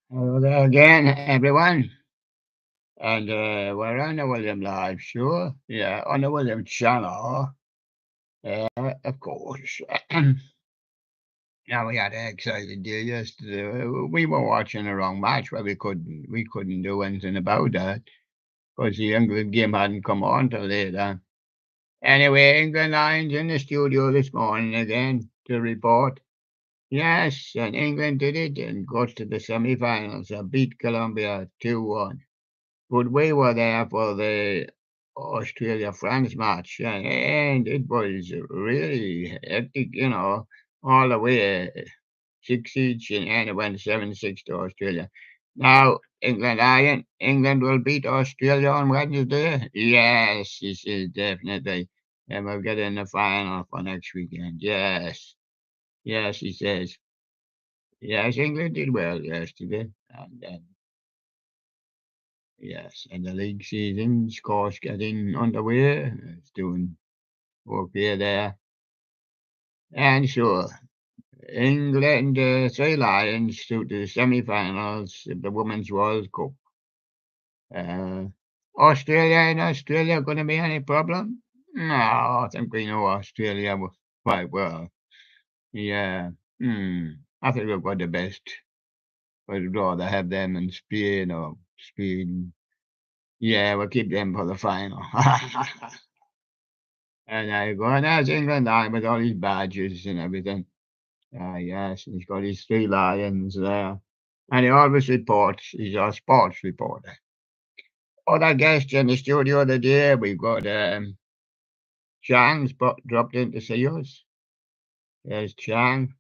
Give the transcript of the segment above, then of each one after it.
Hello there again, everyone. And we're on the William Live Show. Yeah, on the William channel, of course. Now we had an exciting day yesterday. We were watching the wrong match, but we couldn't do anything about that because the England game hadn't come on till later. Anyway, England Lions in the studio this morning again to report. Yes, and England did it and got to the semi-finals and beat Colombia 2-1. But we were there for the Australia-France match, and it was really hectic, all the way, 6 each, and it went 7-6 to Australia. Now, England will beat Australia on Wednesday. Yes, he says definitely. And we'll get in the final for next weekend. Yes, yes, he says. Yes, England did well yesterday. And yes, and the league season's of course getting underway. It's doing okay there. And sure, England, Three Lions through to the semi-finals of the Women's World Cup. Uh, Australia going to be any problem? No, I think we know Australia quite well. Yeah, I think we've got the best. I'd rather have them in Spain or Sweden. Yeah, we'll keep them for the final. And I go, and there's England on with all his badges and everything. Yes, and he's got his three lions there. And he always reports, he's our sports reporter. Other guests in the studio today, we've got Chang's dropped in to see us. There's Chang,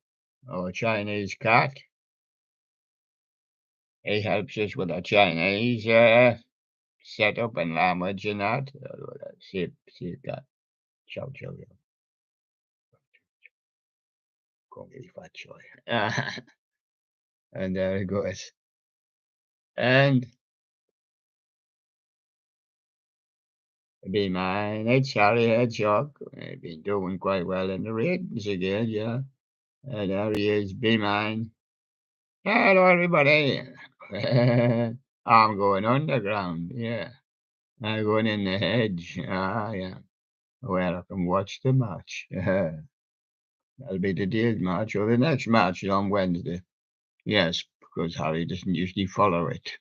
our Chinese cat. He helps us with our Chinese setup and language and that. See cat. Chow chow chow. Come here, fat choy. And there he goes. And be mine, it's Charlie Hedgehog. Been doing quite well in the ratings again, yeah. And there he is, be mine. Hello, everybody. I'm going underground, yeah. I'm going in the hedge. Yeah. Where I can watch the match. That'll be today's match or the next match on Wednesday. Yes, because Harry doesn't usually follow it.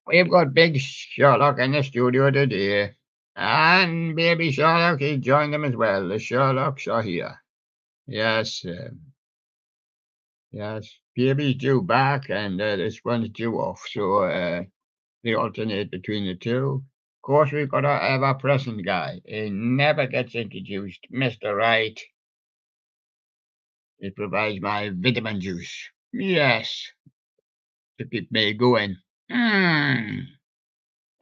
We've got Big Sherlock in the studio today. And baby Sherlock, he joined them as well. The Sherlocks are here. Yes, yes. Baby's due back, and this one's due off. So they alternate between the two. Of course, we've got our ever-present guy. He never gets introduced. Mr. Right. He provides my vitamin juice. Yes, to keep me going. Mm.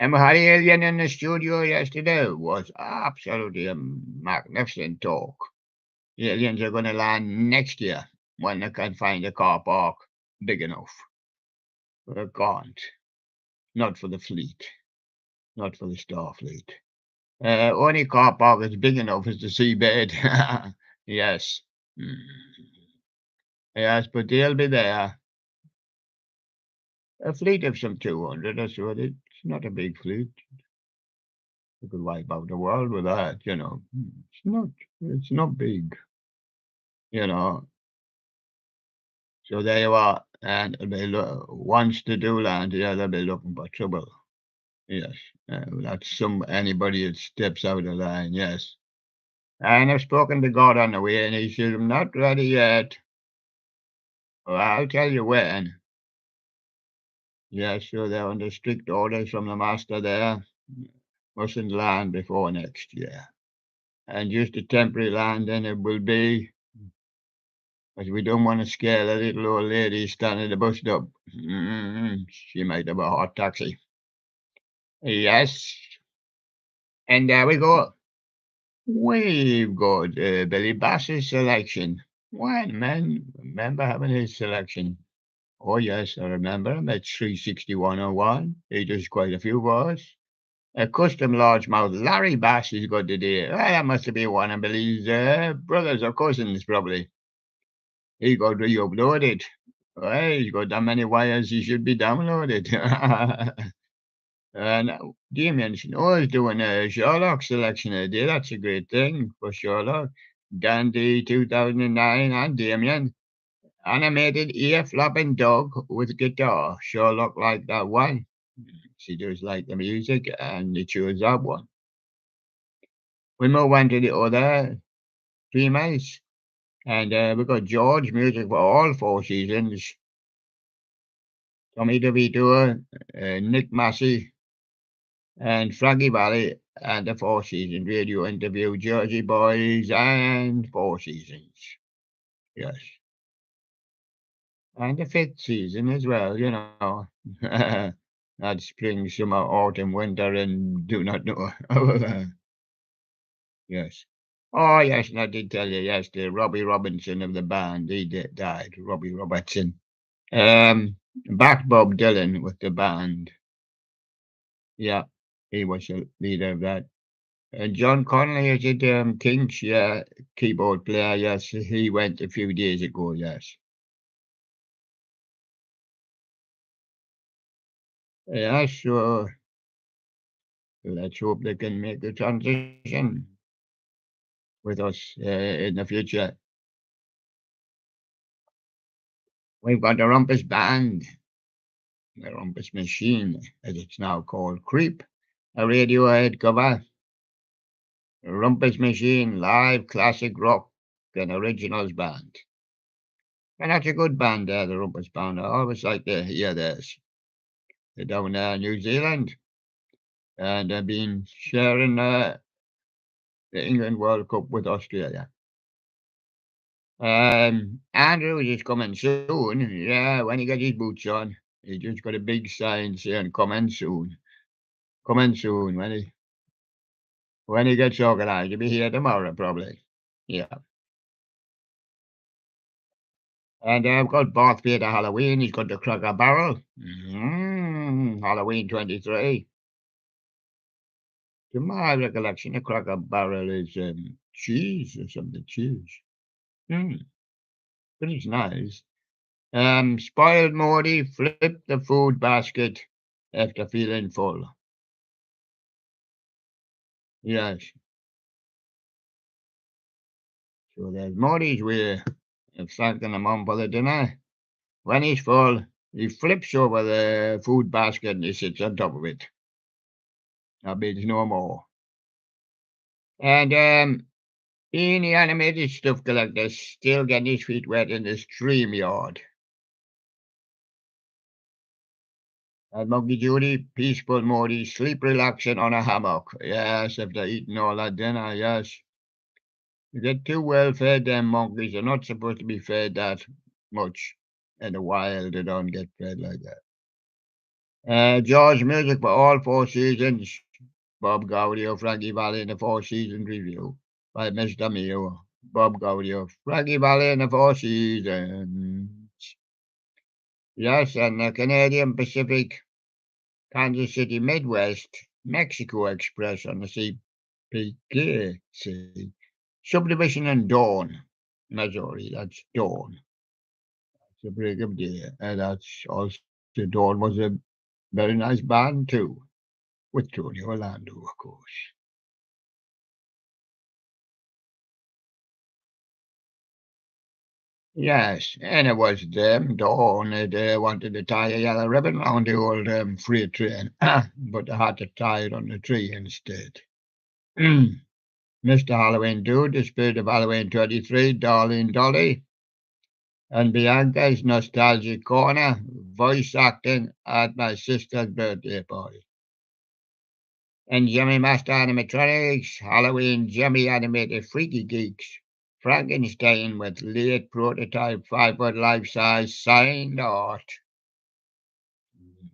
And we had Alien in the studio yesterday. It was absolutely a magnificent talk. The aliens are going to land next year when they can find a car park big enough. But they can't. Not for the fleet. Not for the Starfleet. Only car park that's big enough is the seabed. Yes. Mm. Yes, but they'll be there. A fleet of some 200, that's what it's not a big fleet. You could wipe out the world with that. It's not big, you know. So there you are. And once the do land, yeah, they'll be looking for trouble. Yes. That's anybody that steps out of line, yes. And I've spoken to God on the way, and he said, I'm not ready yet. Well, I'll tell you when. Yes, so they're under strict orders from the master there. Mustn't land before next year. And just a temporary landing it will be, as we don't want to scare the little old lady standing at the bus stop. She might have a hot taxi. Yes. And there we go. We've got Billy Bass's selection. When, man, remember having his selection? Oh, yes, I remember him at 36101. He does quite a few bars. A custom largemouth Larry bass is good today. Well, that must have been one of Billy's brothers or cousins, probably. He got re-uploaded. Well, he's got that many wires, he should be downloaded. And Damien Snow is doing a Show.Aug selection a day. That's a great thing for Show.Aug. Dandy 2009 and Damien. Animated ear flapping dog with guitar. Sure look like that one. She does like the music and they chose that one. We move on to the other females. And we got George music for all four seasons. Tommy DeVito, Nick Massey, and Frankie Valli, and the Four Seasons radio interview, Jersey Boys, and Four Seasons. Yes. And the fifth season as well, you know. That's spring, summer, autumn, winter, and do not know. Yes. Oh, yes, and I did tell you, yes, the Robbie Robinson of the band, he died, Robbie Robertson. Back Bob Dylan with the band. Yeah, he was the leader of that. And John Connolly is it King's keyboard player, yes, he went a few days ago, yes. Yeah, sure. Let's hope they can make the transition with us in the future. We've got the Rumpus Band, the Rumpus Machine, as it's now called, Creep, a Radiohead cover, Rumpus Machine, live classic rock and originals band. And that's a good band there, the Rumpus Band. I always like to hear this. They're down there in New Zealand, and they've been sharing the England World Cup with Australia. Andrews is coming soon. Yeah, when he gets his boots on, he just got a big sign saying "coming soon." Coming soon when he gets organised. He'll be here tomorrow probably. Yeah. And I've got Bath Peter Halloween. He's got the Cracker Barrel. Halloween 23. To my recollection, the Cracker Barrel is cheese or something. Cheese. Mm, but it's nice. Spoiled Morty flipped the food basket after feeling full. Yes. So there's Morty's way of thanking the mum for the dinner. When he's full, he flips over the food basket and he sits on top of it. That means no more. And being the animated stuff collector, still getting his feet wet in the stream yard. And Monkey Judy, peaceful Morty, sleep relaxing on a hammock. Yes, after eating all that dinner, yes. You get too well fed, them monkeys. They're not supposed to be fed that much. In the wild, they don't get fed like that. George music for all four seasons. Bob Gaudio, Frankie Valli in the Four Seasons review by Mr. Mio. Bob Gaudio, Frankie Valli in the Four Seasons. Yes, and the Canadian Pacific, Kansas City Midwest, Mexico Express on the CPK. Subdivision in Dawn, Missouri. That's Dawn. It's a break of day. And that's also Dawn was a very nice band too, with Tony Orlando, of course. Yes, and it was them, Dawn, that wanted to tie a yellow ribbon around the old freight train, but they had to tie it on the tree instead. Mr. Halloween Dude, the spirit of Halloween 23, Darling Dolly, and Bianca's Nostalgic Corner, voice acting at my sister's birthday party. And Jimmy Master Animatronics, Halloween Jimmy Animated Freaky Geeks, Frankenstein with late prototype 5-foot life-size signed art.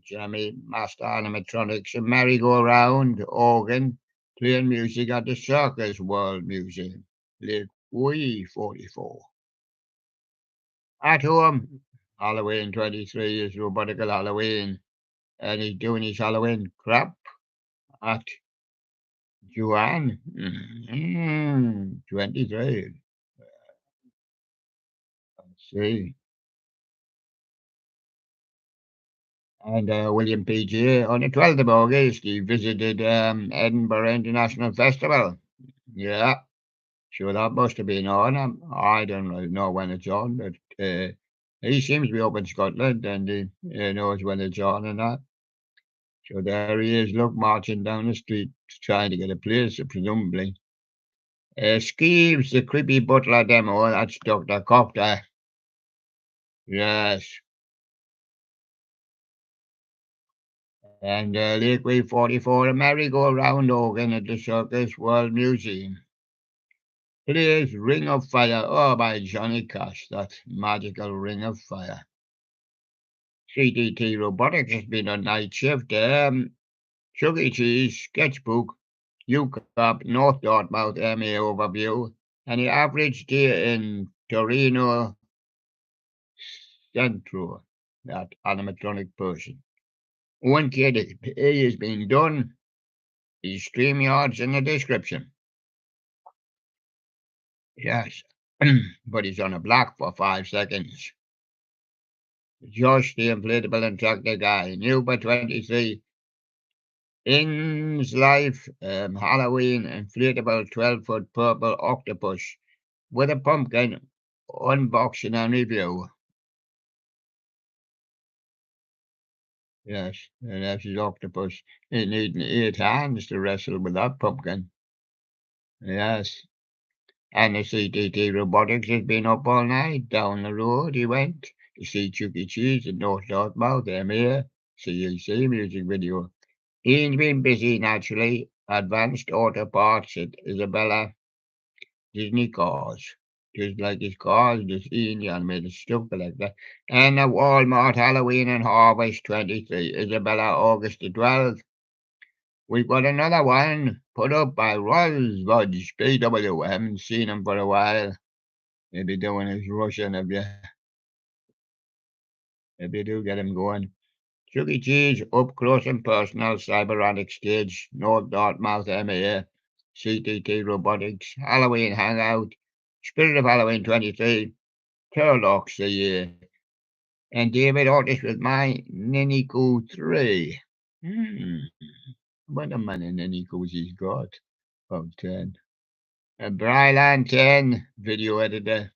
Jimmy Master Animatronics, a merry-go-round organ, playing music at the Circus World Museum, Lake Wee 44. At home, Halloween 23 is Robotical Halloween, and he's doing his Halloween crap. at Juan. 23. Let's see. And William PG on the 12th of August, he visited Edinburgh International Festival. Yeah, sure, that must have been on. I don't really know when it's on, but he seems to be up in Scotland and he knows when it's on and that. So there he is, look, marching down the street, trying to get a place, presumably. Skeeves, the creepy butler demo, that's Dr. Copter. Yes. And Liquid 44, a merry-go-round organ at the Circus World Museum. Plays Ring of Fire, oh, by Johnny Cash, that magical Ring of Fire. CDT Robotics has been on night shift. Chuck E. Cheese, Sketchbook, UCAP, North Dartmouth MA overview, and the average day in Torino Centro, that animatronic person. One kid, he has been done. His StreamYard's in the description. Yes, but he's on a block for 5 seconds. Josh, the inflatable instructor guy, new by 23. In's Life, Halloween, inflatable 12-foot purple octopus with a pumpkin, unboxing and review. Yes, and that's his octopus. He needing 8 hands to wrestle with that pumpkin. Yes. And the CTT Robotics has been up all night. Down the road he went to see Chuck E. Cheese in North Dartmouth, MA, CEC music video. Ian's been busy naturally. Advanced auto parts at Isabella Disney Cars. Just like his cars, just Ian the animated stuff collector. And a Walmart Halloween and Harvest 23, Isabella August the 12th. We've got another one put up by Rolls Budge, PW. I haven't seen him for a while. Maybe doing his Russian of you. Maybe do get him going. Chuck E. Cheese, up close and personal, cyberonic stage, North Dartmouth MA, CTT Robotics, Halloween Hangout, Spirit of Halloween 23, Turlocks the year, and David Ortiz with my Niniku 3. What a many Ninikus he's got. About 10. Bryland 10, video editor.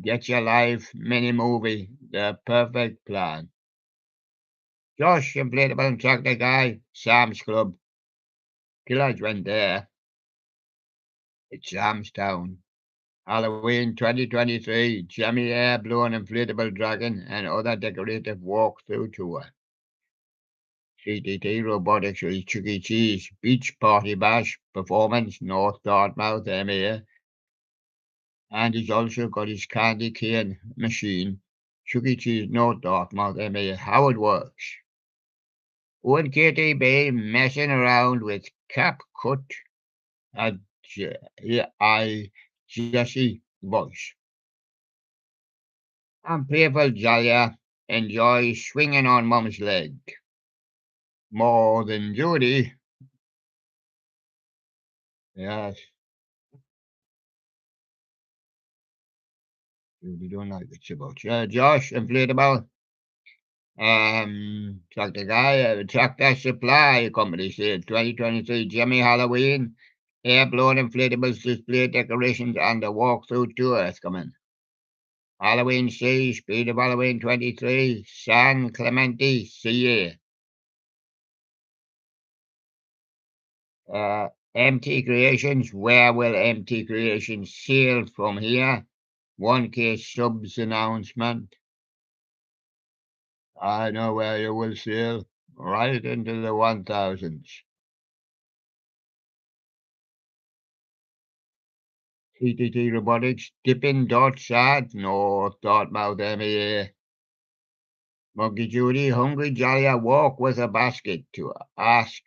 Get Your Life mini movie, The Perfect Plan. Josh, inflatable instructor guy, Sam's Club. Killers went there. It's Samstown. Halloween 2023, Jemmy Air Blown Inflatable Dragon and other decorative walkthrough tour. CTT Robotics with Chuck E. Cheese, Beach Party Bash, Performance, North Dartmouth, MA. And he's also got his candy cane machine, Chuck E. Cheese, North Dartmouth, MA. How it works. Would KTB messing around with Cap Cut at Jesse voice. And playful Jalia enjoys swinging on Mum's leg. More than Judy. Yes. Judy don't like it so much. Josh, inflatable. Tractor guy, Tractor Supply Company said 2023 Jimmy Halloween. Air-blown inflatables, display decorations, and a walkthrough tour is coming. Halloween C, Speed of Halloween 23, San Clemente, CA. MT Creations, where will MT Creations sail from here? 1K subs announcement. I know where you will sail, right into the 1000s. CTT Robotics, Dipping Dot Sad, North Dartmouth MEA. Monkey Judy, Hungry Jolly, walk with a basket to ask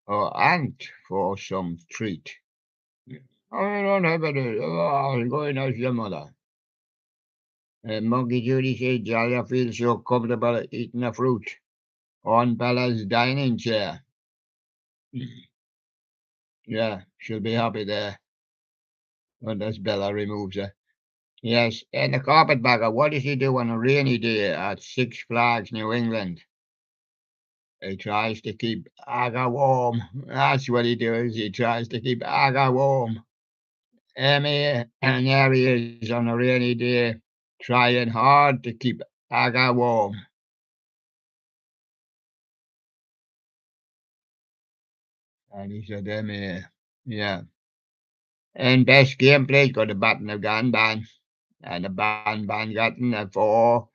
or aunt for some treat. I don't have it. I'm going as your mother. Monkey Judy said Jolly feels so comfortable eating a fruit on Bella's dining chair. Yeah, she'll be happy there when this Bella removes her. Yes, and the carpetbagger, what does he do on a rainy day at Six Flags, New England? He tries to keep Aga warm. That's what he does. He tries to keep Aga warm. And there he is on a rainy day, trying hard to keep Aga warm. And he said, yeah. And best gameplay got the button of gun ban. And the ban gotten a 4,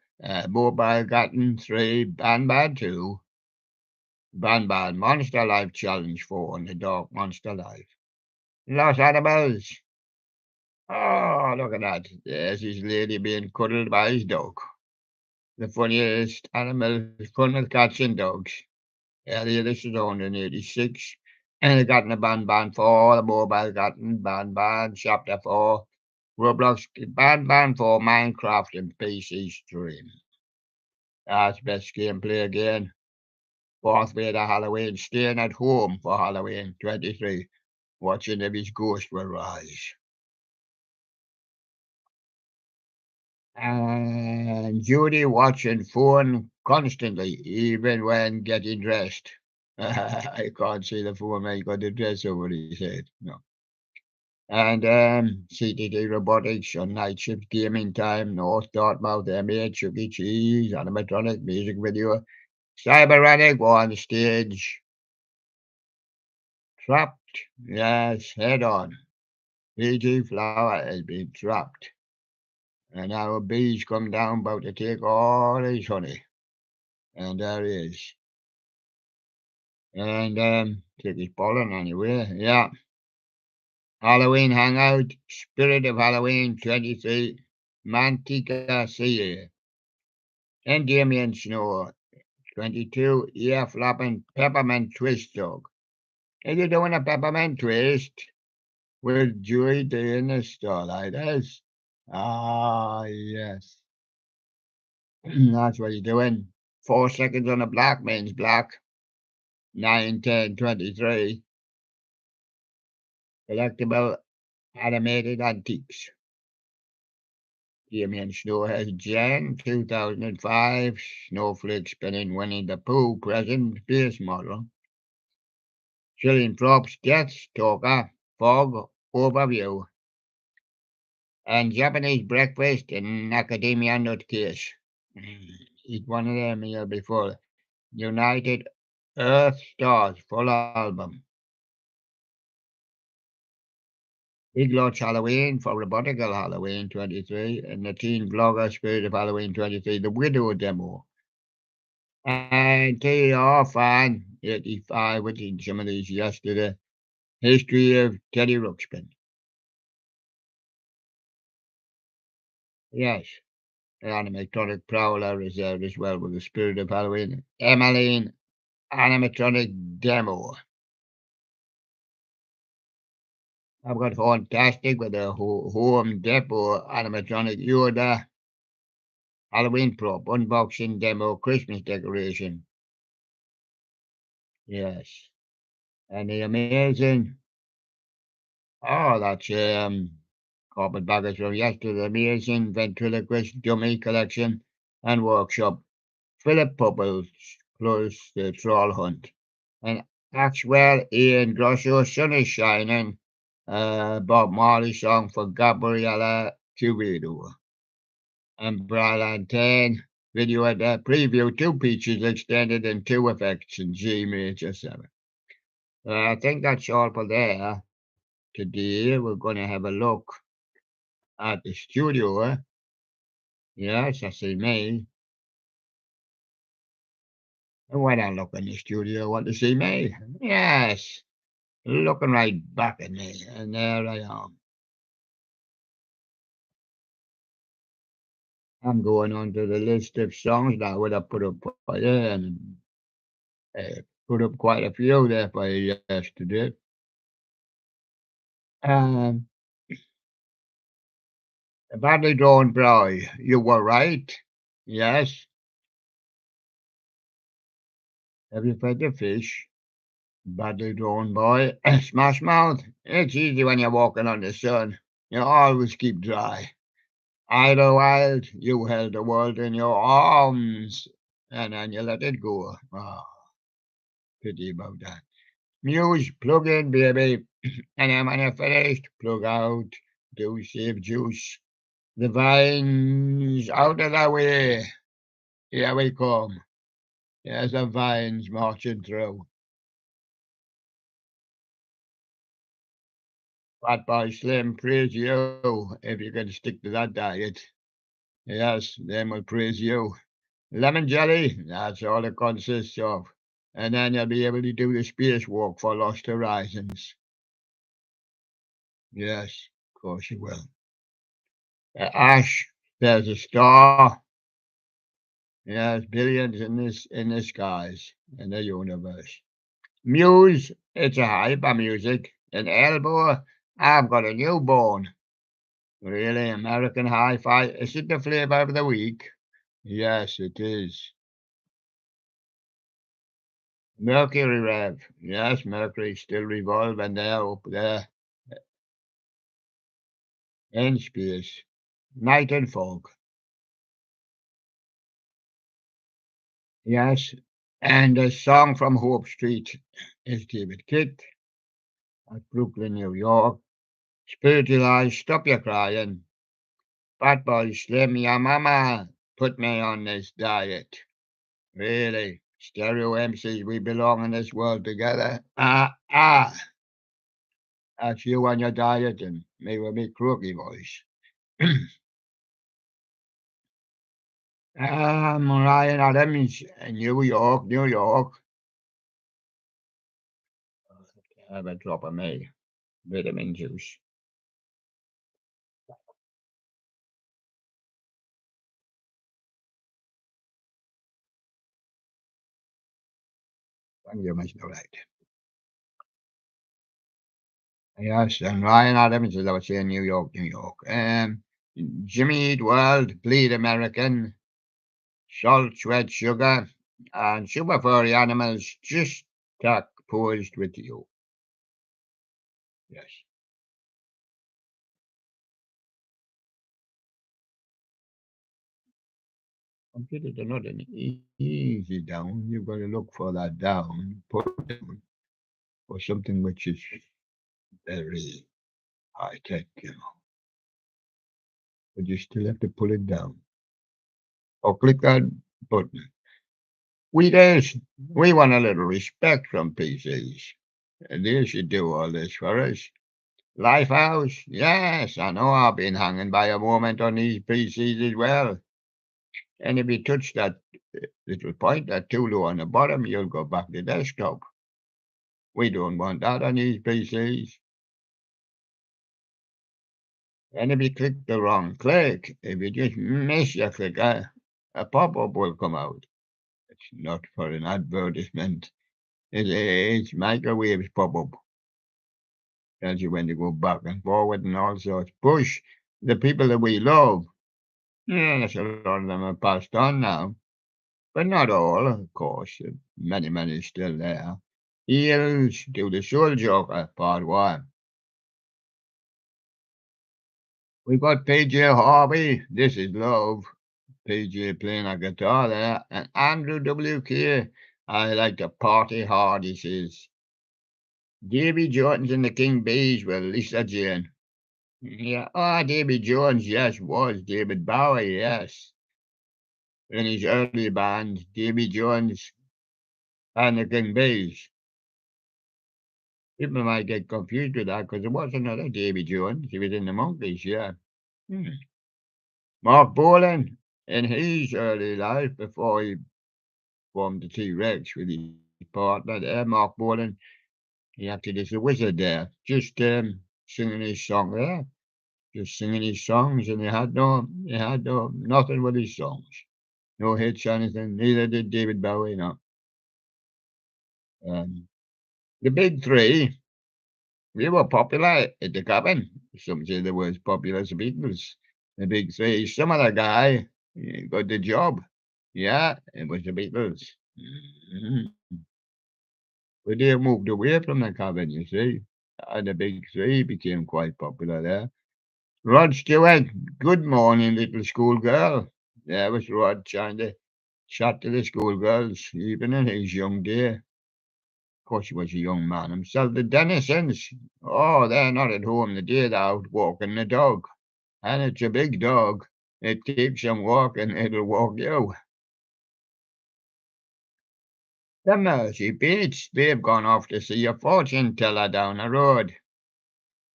mobile gotten 3, ban 2, ban Monster Life Challenge 4 and the Dark Monster Life. Lost animals. Oh, look at that. There's his lady being cuddled by his dog. The funniest animal, fun with cats and dogs. Earlier this is 186. And they got in a ban 4, the mobile got in ban chapter 4. Roblox ban 4, Minecraft and PC stream. That's best gameplay again. Fourth Vader Halloween, staying at home for Halloween 23, watching if his ghost will rise. And Judy watching phone constantly, even when getting dressed. I can't see the phone when he got the dress over his head. No. And CTT Robotics on night shift gaming time, North Dartmouth, M8, Chuck E. Cheese, animatronic music video, Cyberanic on stage, trapped, yes, head on. PG Flower has been trapped. And now a bee's come down about to take all his honey. And there he is. And take his pollen anyway. Yeah. Halloween hangout, Spirit of Halloween 23, Mantica CA. And Damien Snow 22, ear flapping peppermint twist dog. Are you doing a peppermint twist with Joy doing the starlighters? Ah, yes. That's what you're doing. 4 seconds on the black means black. 9, 10, 23. Collectible animated antiques. Damien Snow has Jan 2005 Snowflake spinning Winnie the Pooh present base model. Chilling props, death, talker, fog, overview, and Japanese breakfast and academia nutcase. Eat one of them here before. United Earth Stars full album. Big Lots Halloween for Robotical Halloween 23 and the Teen Vlogger Spirit of Halloween 23, the Widow demo. And TR Fan 85, which in some of these yesterday. History of Teddy Ruxpin. Yes. The animatronic Prowler reserved as well with the Spirit of Halloween. Emmeline animatronic demo. I've got Fantastic with a Home Depot animatronic Yoda Halloween prop, unboxing demo, Christmas decoration. Yes. And the amazing, oh, that's carpetbaggers from yesterday, the amazing ventriloquist dummy collection and workshop. Philip Pupples plus the Troll Hunt. And Axwell Ian Grosso, Sun is Shining, Bob Marley song for Gabriella Cubido. And Brian 10 video at the preview, 2 peaches extended and 2 effects in G major 7. I think that's all for there. Today we're going to have a look at the studio. Yes, I see me. And when I look in the studio, want to see me? Yes, looking right back at me. And there I am. I'm going on to the list of songs now that I put up for you and put up quite a few there for you yesterday. Um, Badly Drawn Boy, you were right. Yes. Have you fed the fish? Badly drawn boy. Smash mouth. It's easy when you're walking on the sun. You always keep dry. Idlewild, you held the world in your arms, and then you let it go. Oh, pity about that. Muse, plug in, baby. And then when you're finished, plug out. Do save juice. The vines out of the way. Here we come. There's the vines marching through. Fat Boy Slim, praise you if you can stick to that diet. Yes, them will praise you. Lemon jelly, that's all it consists of. And then you'll be able to do the spacewalk for Lost Horizons. Yes, of course you will. Ash, there's a star. Yes, billions in the skies, in the universe. Muse, it's a hyper music. And Elbow, I've got a newborn. Really, American Hi-Fi. Is it the flavor of the week? Yes, it is. Mercury Rev. Yes, Mercury's still revolving there up there in space. Night and fog. Yes. And a song from Hope Street is David Kitt at Brooklyn, New York. Spiritualized, stop your crying. Fat Boy Slim, your mama put me on this diet. Really. Stereo MCs, we belong in this world together. That's you on your diet and me with me croaky voice. Ryan Adams, New York, New York. Have a drop of me. Vitamin juice. Thank you, Mr. Right. Yes, and Ryan Adams, as I was saying, New York, New York. Jimmy Eat World, Bleed American, Salt, Sweat, Sugar, and Super Furry Animals just stuck posed with you. Yes. Computer is not an easy down. You've got to look for that down, put it down, or something which is very high tech, but you still have to pull it down or click that button. We want a little respect from PCs. And they should do all this for us. Lifehouse, yes, I know I've been hanging by a moment on these PCs as well. And if you touch that little point, that tool on the bottom, you'll go back to desktop. We don't want that on these PCs. And if you click the wrong click, if you just miss your clicker, a pop-up will come out. It's not for an advertisement. It's microwaves pop-up. Tells you when to go back and forward and all sorts. Push the people that we love. Yes, a lot of them are passed on now, but not all, of course. Many, many still there. Heels to the Soul Joker, part one. We got PJ Harvey, This Is Love. PJ playing a guitar there, and Andrew WK. I like to party hard, he says. Davy Jones and the King Bees with Lisa Jane. Yeah, Davy Jones, yes, was David Bowie, yes. In his early band, Davy Jones and the King Bees. People might get confused with that because there was another Davy Jones. He was in the Monkees, yeah. Hmm. Mark Bolan, in his early life, before he formed the T-Rex with his partner there, Mark Bolan, he acted as a wizard there, just singing his song there, just singing his songs, and he had no nothing with his songs, no hits or anything. Neither did David Bowie. No, um, the big three, we were popular at the cabin. Some say they were as popular as the Beatles. The big three. Some other guy got the job. Yeah, it was the Beatles. Mhm. But they moved away from the cabin, you see. And the big three became quite popular there. Rod Stewart, good morning, little schoolgirl. There was Rod trying to chat to the schoolgirls, even in his young day. Of course, he was a young man himself. The Dennisons, oh, they're not at home. They're out walking the dog. And it's a big dog. It keeps them walking, it'll walk you. The Mersey Beats, they've gone off to see a fortune teller down the road.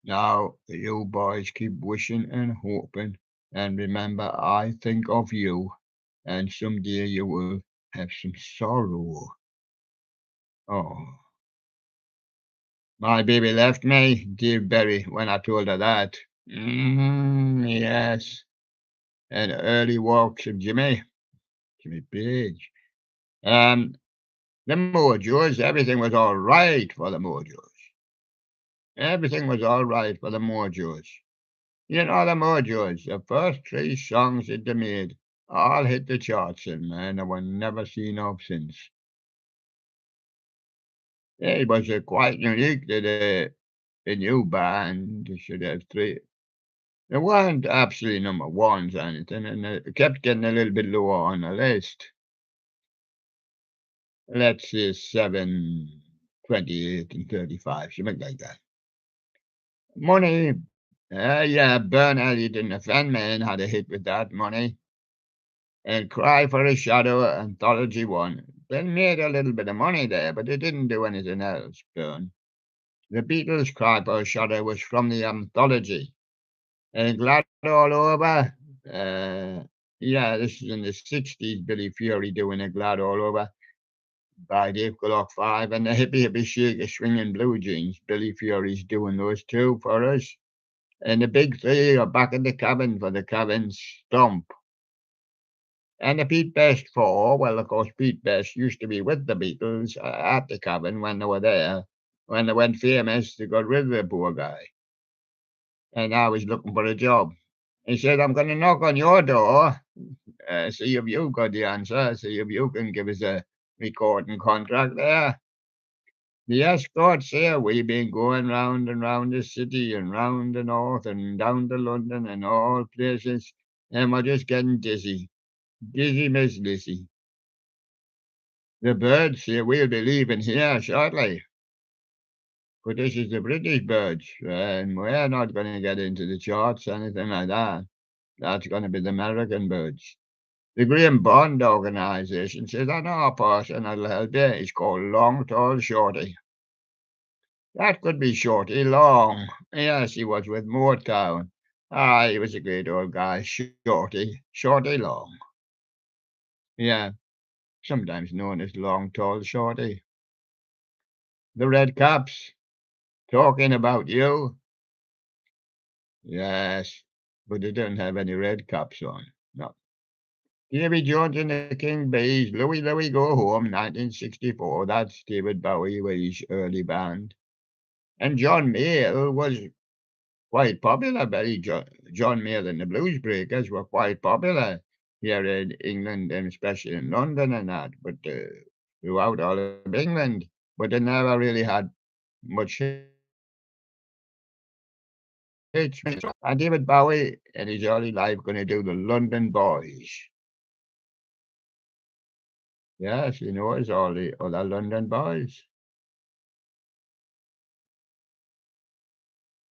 Now, you boys keep wishing and hoping, and remember, I think of you, and someday you will have some sorrow. Oh, my baby left me, dear Berry, when I told her that. Yes, and early walks of Jimmy Page. Um, the Mojos, everything was all right for the Mojos. Everything was all right for the Mojos. You know the Mojos, the first three songs that they made, all hit the charts and man, they were never seen of since. It was quite unique that a new band should have three. They weren't absolutely number ones or anything, and they kept getting a little bit lower on the list. Let's say 7, 28, and 35, something like that. Money, yeah, Burn Elliott and the Fenmen had a hit with that, Money. And Cry for a Shadow anthology one. They made a little bit of money there, but they didn't do anything else, Burn. The Beatles' Cry for a Shadow was from the anthology. And Glad All Over, yeah, this is in the 60s, Billy Fury doing a Glad All Over by Dave Glock 5, and the Hippie Hippie Shaker Swinging Blue Jeans, Billy Fury's doing those two for us. And the big three are back in the cabin for the cabin stomp. And the Pete Best Four, well, of course, Pete Best used to be with the Beatles at the cabin when they were there. When they went famous, they got rid of the poor guy. And now he's looking for a job. He said, I'm going to knock on your door, see if you've got the answer, see if you can give us a recording contract there. The escorts here, we've been going round and round the city and round the north and down to London and all places, and we're just getting dizzy. Dizzy, Miss Lizzie. The birds say we'll be leaving here shortly. But this is the British birds, and we're not going to get into the charts, anything like that. That's going to be the American birds. The Graham Bond organization says, I know a person that'll help you. It's called Long Tall Shorty. That could be Shorty Long. Yes, he was with Motown. Ah, he was a great old guy, Shorty Long. Yeah, sometimes known as Long Tall Shorty. The Red Caps, talking about you. Yes, but they don't have any red caps on. No. Davy Jones and the King Bees, Louie Go Home, 1964. That's David Bowie with his early band. And John Mayall was quite popular. John Mayall and the Blues Breakers were quite popular here in England and especially in London and that, but throughout all of England. But they never really had much and David Bowie in his early life going to do the London Boys. Yes, he knows all the other London Boys.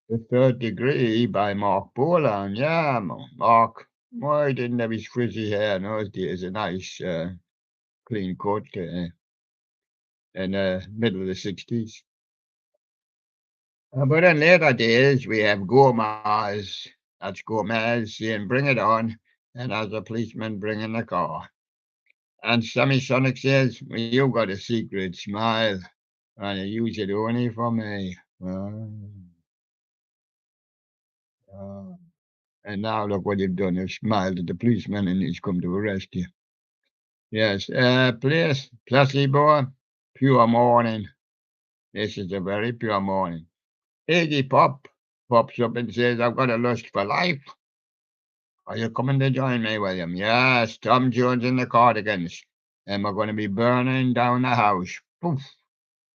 The Third Degree by Mark Bolan. Yeah, Mark. Well, he didn't have his frizzy hair in those days. A nice, clean cut in the middle of the 60s. But in later days, we have Gomez. That's Gomez saying, bring it on. And as a policeman bringing the car. And Semisonic says, well, you've got a secret smile, and you use it only for me. And now look what you've done. You've smiled at the policeman and he's come to arrest you. Yes, placebo, pure morning. This is a very pure morning. Iggy Pop pops up and says, I've got a lust for life. Are you coming to join me, William? Yes, Tom Jones and the Cardigans. And we're going to be burning down the house. Poof.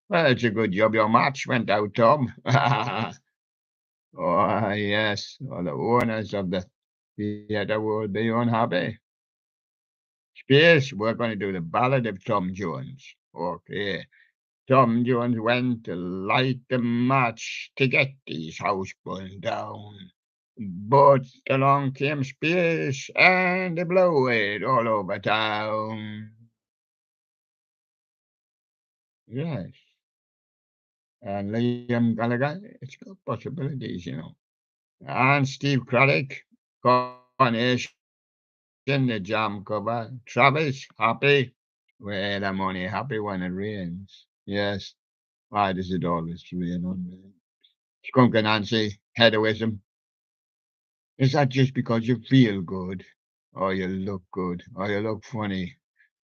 Well, it's a good job your match went out, Tom. Oh, yes. Well, the owners of the theatre will be unhappy. Space, we're going to do the Ballad of Tom Jones. Okay. Tom Jones went to light the match to get his house burned down. But along came Spears and they blew it all over town. Yes. And Liam Gallagher, it's got possibilities, you know. And Steve Craddock, Coronation, the jam cover. Travis, happy. Well, I'm only happy when it rains. Yes. Why does it always rain on me? Skunk and Nancy, heroism. Is that just because you feel good? Or you look good? Or you look funny?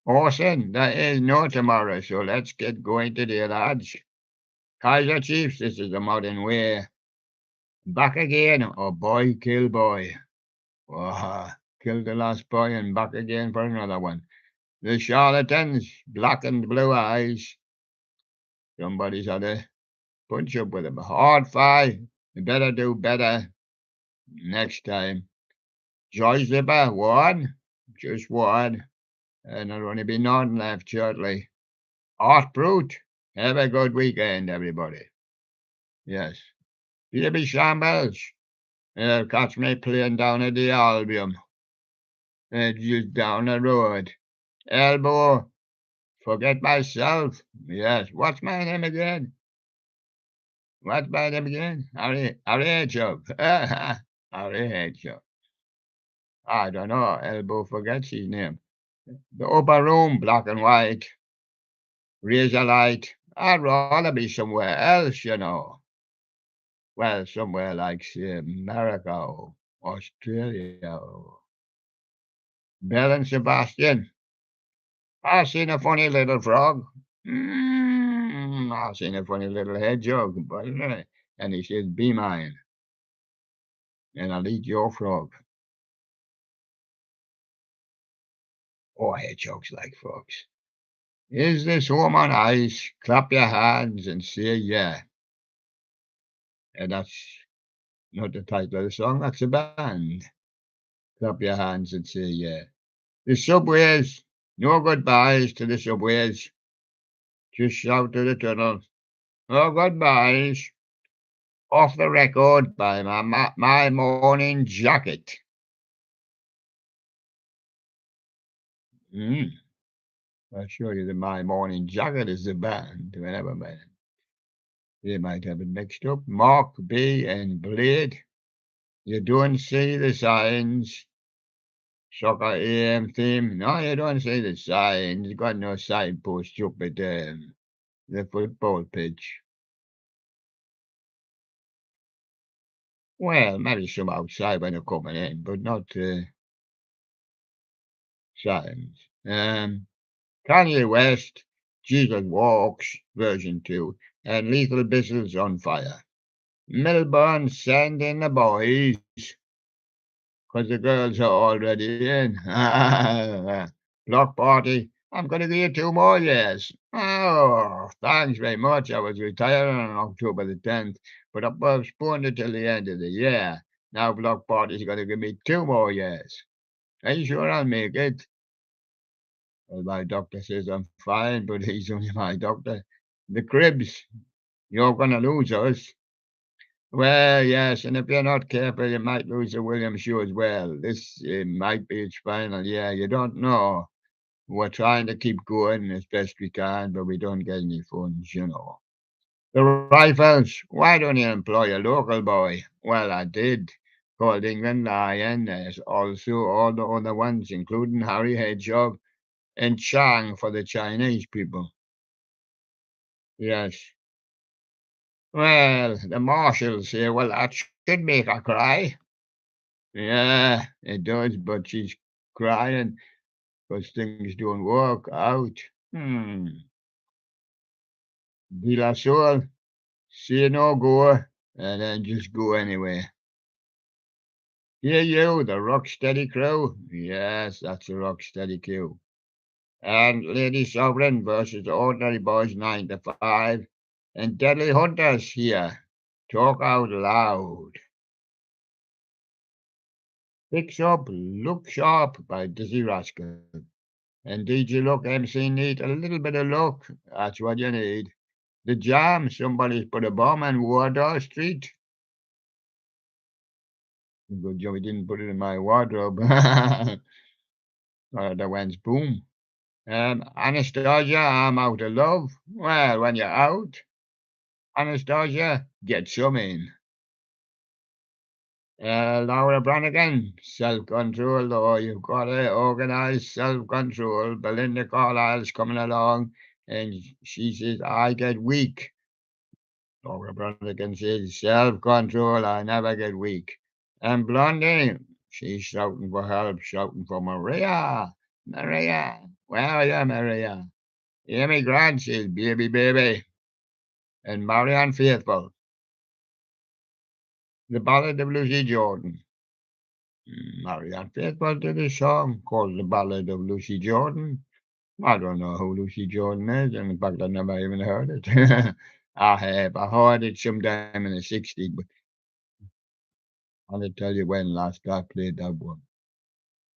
Awesome. There is no tomorrow, so let's get going today, lads. Kaiser Chiefs, this is the modern way. Back again, or boy kill boy. Oh, kill the last boy and back again for another one. The charlatans, black and blue eyes. Somebody's had to punch up with them. Hard fight. You better do better next time. Joy Zipper, one. Just one. And there'll only be none left shortly. Art Brute, have a good weekend, everybody. Yes. Baby Shambles, you'll catch me playing down at the Albion. Just down the road. Elbow, forget myself. Yes. What's my name again? What's my name again? Harry Hedgehog. Harry Hedgehog. I don't know. Elbow forgets his name. The upper room, black and white. Razor light. I'd rather be somewhere else, you know. Well, somewhere like, say, America or Australia or Bell and Sebastian. I seen a funny little frog. I seen a funny little hedgehog, but and he says, "Be mine, and I'll eat your frog." Oh, hedgehogs like frogs. Is this home on ice? Clap your hands and say yeah. And that's not the title of the song. That's a band. Clap your hands and say yeah. The subways. No goodbyes to the subways. Just shout to the tunnel. No goodbyes. Off the record by my morning jacket. Mm. I'll show you that my morning jacket is the band. Whenever man, they might have it mixed up. Mark B and Blade. You don't see the signs. Soccer AM theme. No, you don't see the signs. You got no signposts up at the football pitch. Well, maybe some outside when they're coming in, but not signs. Kanye West, Jesus Walks, version 2, and Lethal Bizzles on Fire. Melbourne sending the boys, because the girls are already in. Block party, I'm going to give you 2 more years. Oh, thanks very much. I was retiring on October the 10th, but I postponed it till the end of the year. Now Block Party's going to give me 2 more years. Are you sure I'll make it? Well, my doctor says I'm fine, but he's only my doctor. The Cribs, you're going to lose us. Well, yes, and if you're not careful, you might lose the Williams show as well. This might be its final year. You don't know. We're trying to keep going as best we can, but we don't get any funds, you know. The Rifles, why don't you employ a local boy? Well, I did. Called England Lion. There's also all the other ones, including Harry Hedgehog and Chang for the Chinese people. Yes. Well, the marshals here, well, that should make her cry. Yeah, it does, but she's crying because things don't work out. Hmm. De La Soul, say no go, and then just go anyway. Here you, the Rocksteady crew. Yes, that's the Rocksteady crew. And Lady Sovereign versus Ordinary Boys 9 to 5. And Deadly Hunters here. Talk out loud. Fix up, look sharp by Dizzy Rascal. And DJ Look MC need a little bit of luck. That's what you need. The Jam, somebody's put a bomb on Wardour Street. Good job he didn't put it in my wardrobe. That went boom. Anastasia, I'm out of love. Well, when you're out, Anastasia, get some in. Laura Branigan, self-control. Oh, you've got to organise self-control. Belinda Carlisle's coming along, and she says, I get weak. Laura Branigan says, self-control, I never get weak. And Blondie, she's shouting for help, shouting for Maria. Maria, where are you, Maria? Amy Grant says, baby, baby. And Marianne Faithful, the Ballad of Lucy Jordan. Marianne Faithfull did a song called The Ballad of Lucy Jordan. I don't know who Lucy Jordan is, and in fact, I never even heard it. I have. I heard it sometime in the 60s, but I can't tell you when last I played that one.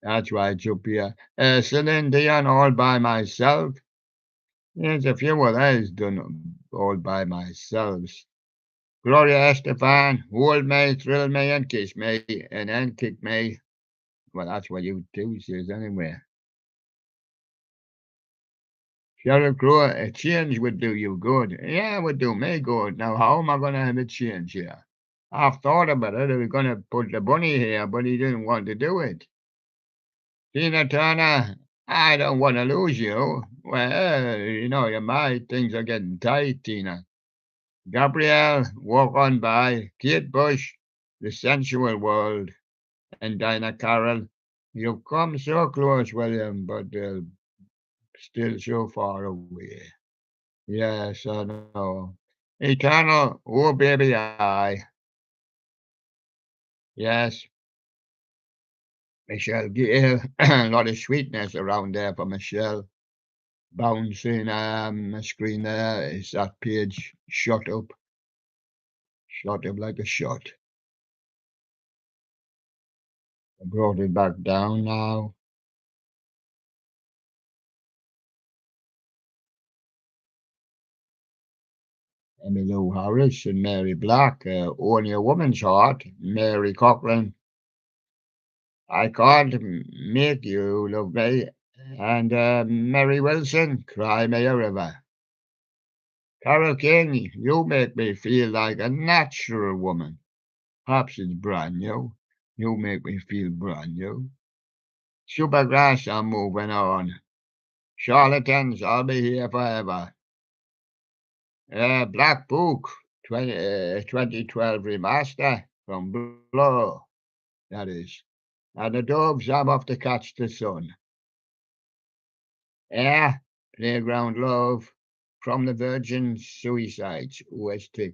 That's why it's up here. Celine Dion, All By Myself. There's a few others done all by myself. Gloria Estefan, Hold Me, Thrill Me, and Kiss Me, and then Kick Me. Well, that's what you do, says anyway. Sheryl Crow, a change would do you good. Yeah, it would do me good. Now, how am I going to have a change here? I've thought about it. I was going to put the bunny here, but he didn't want to do it. Tina Turner, I don't want to lose you. Well, you know, you're married. Things are getting tight, Tina. Gabrielle, Walk On By. Kate Bush, The Sensual World. And Dinah Carroll, you've come so close, William, but still so far away. Yes, I know. Eternal, oh baby, I. Yes, Michelle Gale, a lot of sweetness around there for Michelle. Bouncing the screen there is that page shot up like a shot. I brought it back down now. Emmylou Harris and Mary Black, Own Your Woman's Heart, Mary Coughlin, I Can't Make You Love Me, and Mary Wilson, Cry Me a River. Carole King, You Make Me Feel Like a Natural Woman. Perhaps it's brand new. You make me feel brand new. Supergrass, I'm moving on. Charlatans, I'll be here forever. Black Book, 2012 remaster from Blur, that is. And the Doves, I'm off to catch the sun. Air, Playground Love, from the Virgin Suicides, OST.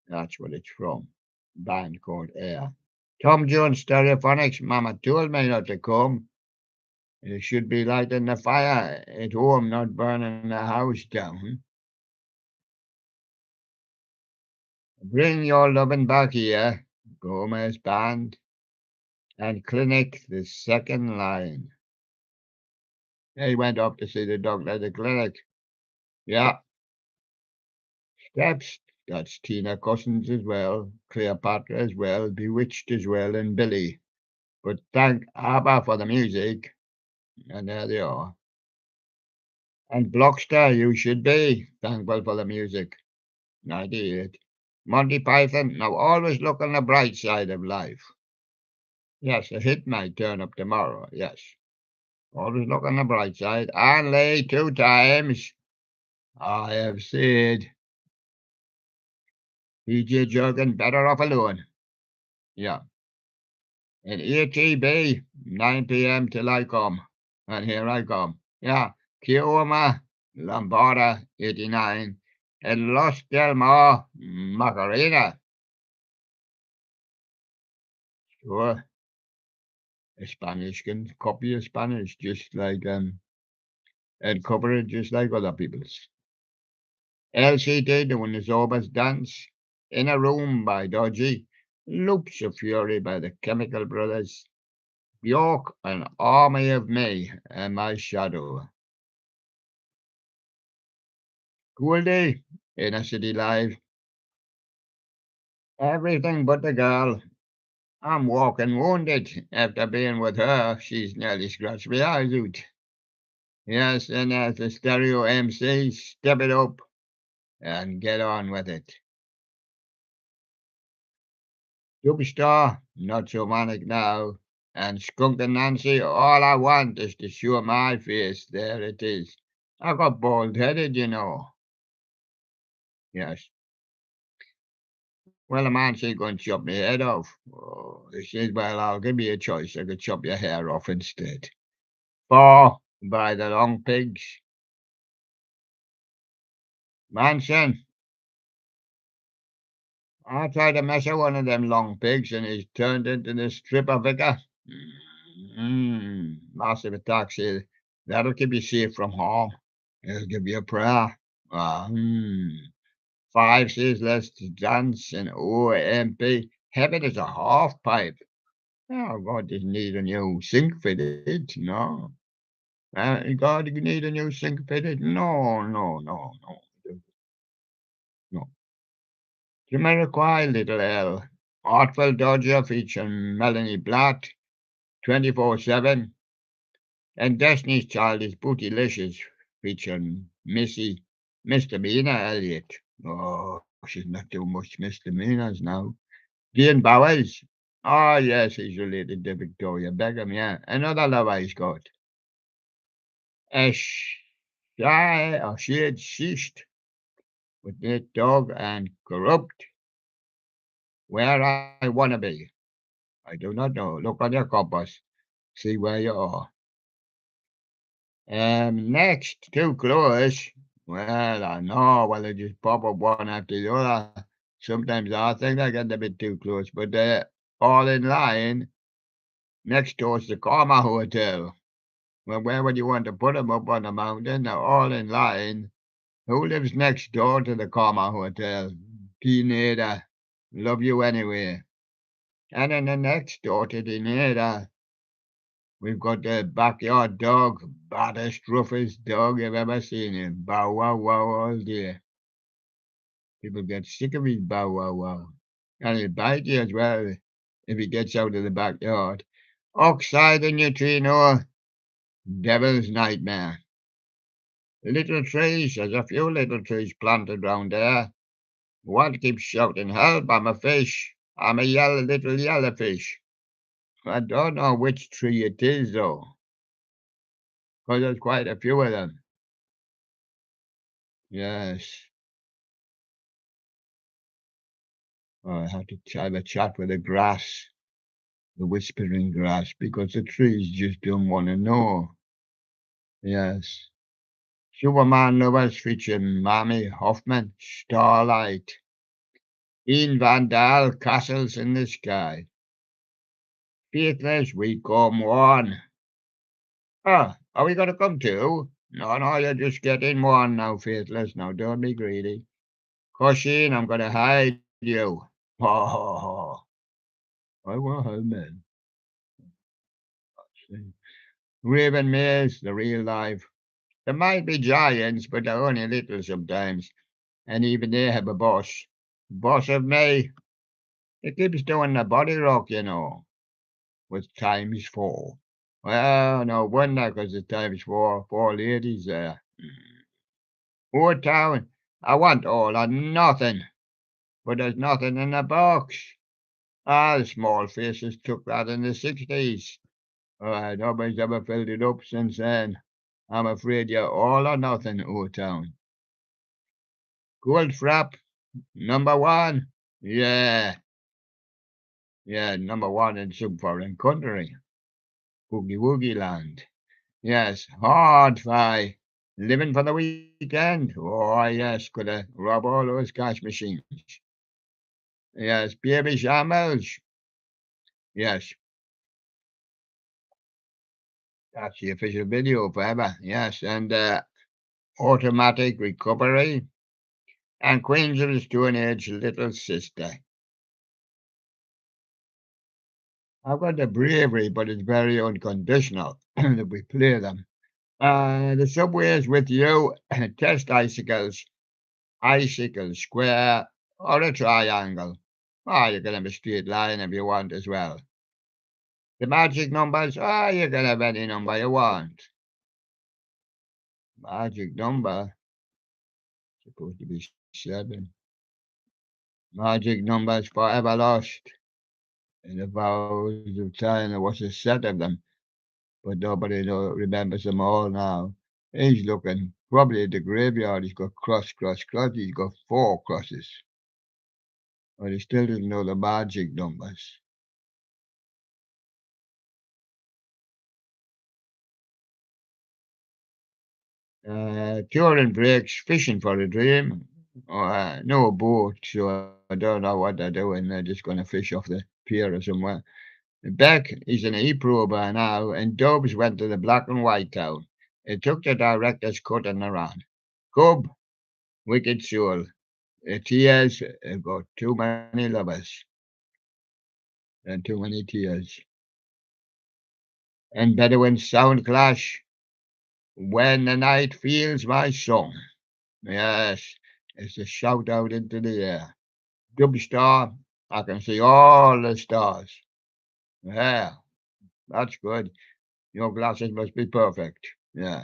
That's what it's from. Band called Air. Tom Jones Stereophonics, Mama told me not to come. It should be lighting the fire at home, not burning the house down. Bring your loving back here, Gomez Band, and Clinic, the second line. He went up to see the doctor at the clinic. Yeah. Steps, that's Tina Cousins as well, Cleopatra as well, Bewitched as well, and Billy. But thank ABBA for the music, and there they are. And Blockstar, you should be thankful for the music. 98. Monty Python, now always look on the bright side of life. Yes, a hit might turn up tomorrow, yes. Always look on the bright side. And lay 2 times. I have said, PJ Jurgen, better off alone. Yeah. And ATB, 9 p.m. till I come. And here I come. Yeah. Kioma, Lombarda, 89. And Los Del Mar, Macarena. Sure. A Spanish can copy a Spanish just like and cover it just like other people's. LCD doing the Zobas dance. In a room by Dodgy. Loops of Fury by the Chemical Brothers. Bjork, an army of me and my shadow. Goldie, Inner City Live. Everything but the girl. I'm walking wounded. After being with her, she's nearly scratched my eyes out. Yes, and as a stereo MC, step it up and get on with it. Superstar, not so manic now. And Skunk and Nancy, all I want is to show my face. There it is. I got bald headed, you know. Yes. Well, a man said going to chop my head off. Oh, he says, well, I'll give you a choice. I could chop your hair off instead. 4 by the long pigs. Manson, I tried to measure one of them long pigs and he's turned into the stripper vicar. Massive taxi. That'll keep you safe from harm. It'll give you a prayer. Ah, 5 says let's dance and OMP. Heaven is a half pipe. Oh, God doesn't need a new sink fitted. No. God, you need a new sink fitted? No, no, no, no. No. Jamiroquai, Little L. Artful Dodger featuring Melanie Blatt, 24/7. And Destiny's Child is Bootylicious featuring Misdemeanor Elliott. Oh, she's not doing much misdemeanors now. Dean Bowers. Oh, yes, he's related to Victoria Beckham, yeah. Another lover he's got. She had ceased with Nate Dog and Corrupt. Where I wanna be. I do not know. Look on your compass. See where you are. Next, too close. Well, I know. Well, they just pop up one after the other. Sometimes I think they get a bit too close, but they're all in line. Next door is the Karma Hotel. Well, where would you want to put them up on the mountain? They're all in line. Who lives next door to the Karma Hotel? Pineda. Love you anyway. And in the next door to the Pineda, we've got the backyard dog, baddest, roughest dog you've ever seen him. Bow wow wow all day. People get sick of his bow wow wow. And he'll bite you as well if he gets out of the backyard. Oxide and neutrino, devil's nightmare. Little trees, there's a few little trees planted round there. One keeps shouting, help, I'm a fish. I'm a little yellow fish. I don't know which tree it is though, because there's quite a few of them. Yes. I had to have a chat with the grass, the whispering grass, because the trees just don't want to know. Yes. Superman lovers featuring Mammy Hoffman, Starlight, Ian Van Dahl, Castles in the Sky. Faithless, we come one. Ah, are we going to come two? No, no, you just get in one now, Faithless. Now, don't be greedy. Caution, I'm going to hide you. Ha, ha, ha. I will home then. Raven Mares, the real life. There might be giants, but they're only little sometimes. And even they have a boss. Boss of me. He keeps doing the body rock, you know, with times 4. Well, no wonder, because the times 4 ladies there. Old town, I want all or nothing, but there's nothing in the box. Ah, the small faces took that in the 60s. Nobody's ever filled it up since then. I'm afraid you're all or nothing, Old Town. Goldfrapp, number 1. Yeah, yeah, number 1 in some foreign country. Boogie Woogie Land. Yes, hard fi. Living for the weekend. Oh, yes, could have rob all those cash machines. Yes, baby shambles. Yes, that's the official video forever. Yes, and automatic recovery. and Queens of the Stone Age, Little Sister. I've got the bravery, but it's very unconditional that we play them. The subways with you, test icicle square, or a triangle. Oh, you can have a straight line if you want as well. The magic numbers, you can have any number you want. Magic number, supposed to be 7. Magic numbers forever lost. In the vows of time, there was a set of them, but nobody remembers them all now. He's looking probably at the graveyard. He's got cross, cross, cross. He's got 4 crosses. But he still doesn't know the magic numbers. Touring breaks, fishing for a dream. No boat, so I don't know what they're doing. They're just going to fish off the pier or somewhere. Beck is an E-Pro by now, and Dubs went to the black and white town. It took the director's cut and around. Cub, wicked soul. Tears have got too many lovers and too many tears. And Bedouin sound clash. When the night feels my song. Yes, it's a shout out into the air. Dub star, I can see all the stars. Yeah, that's good. Your glasses must be perfect. Yeah.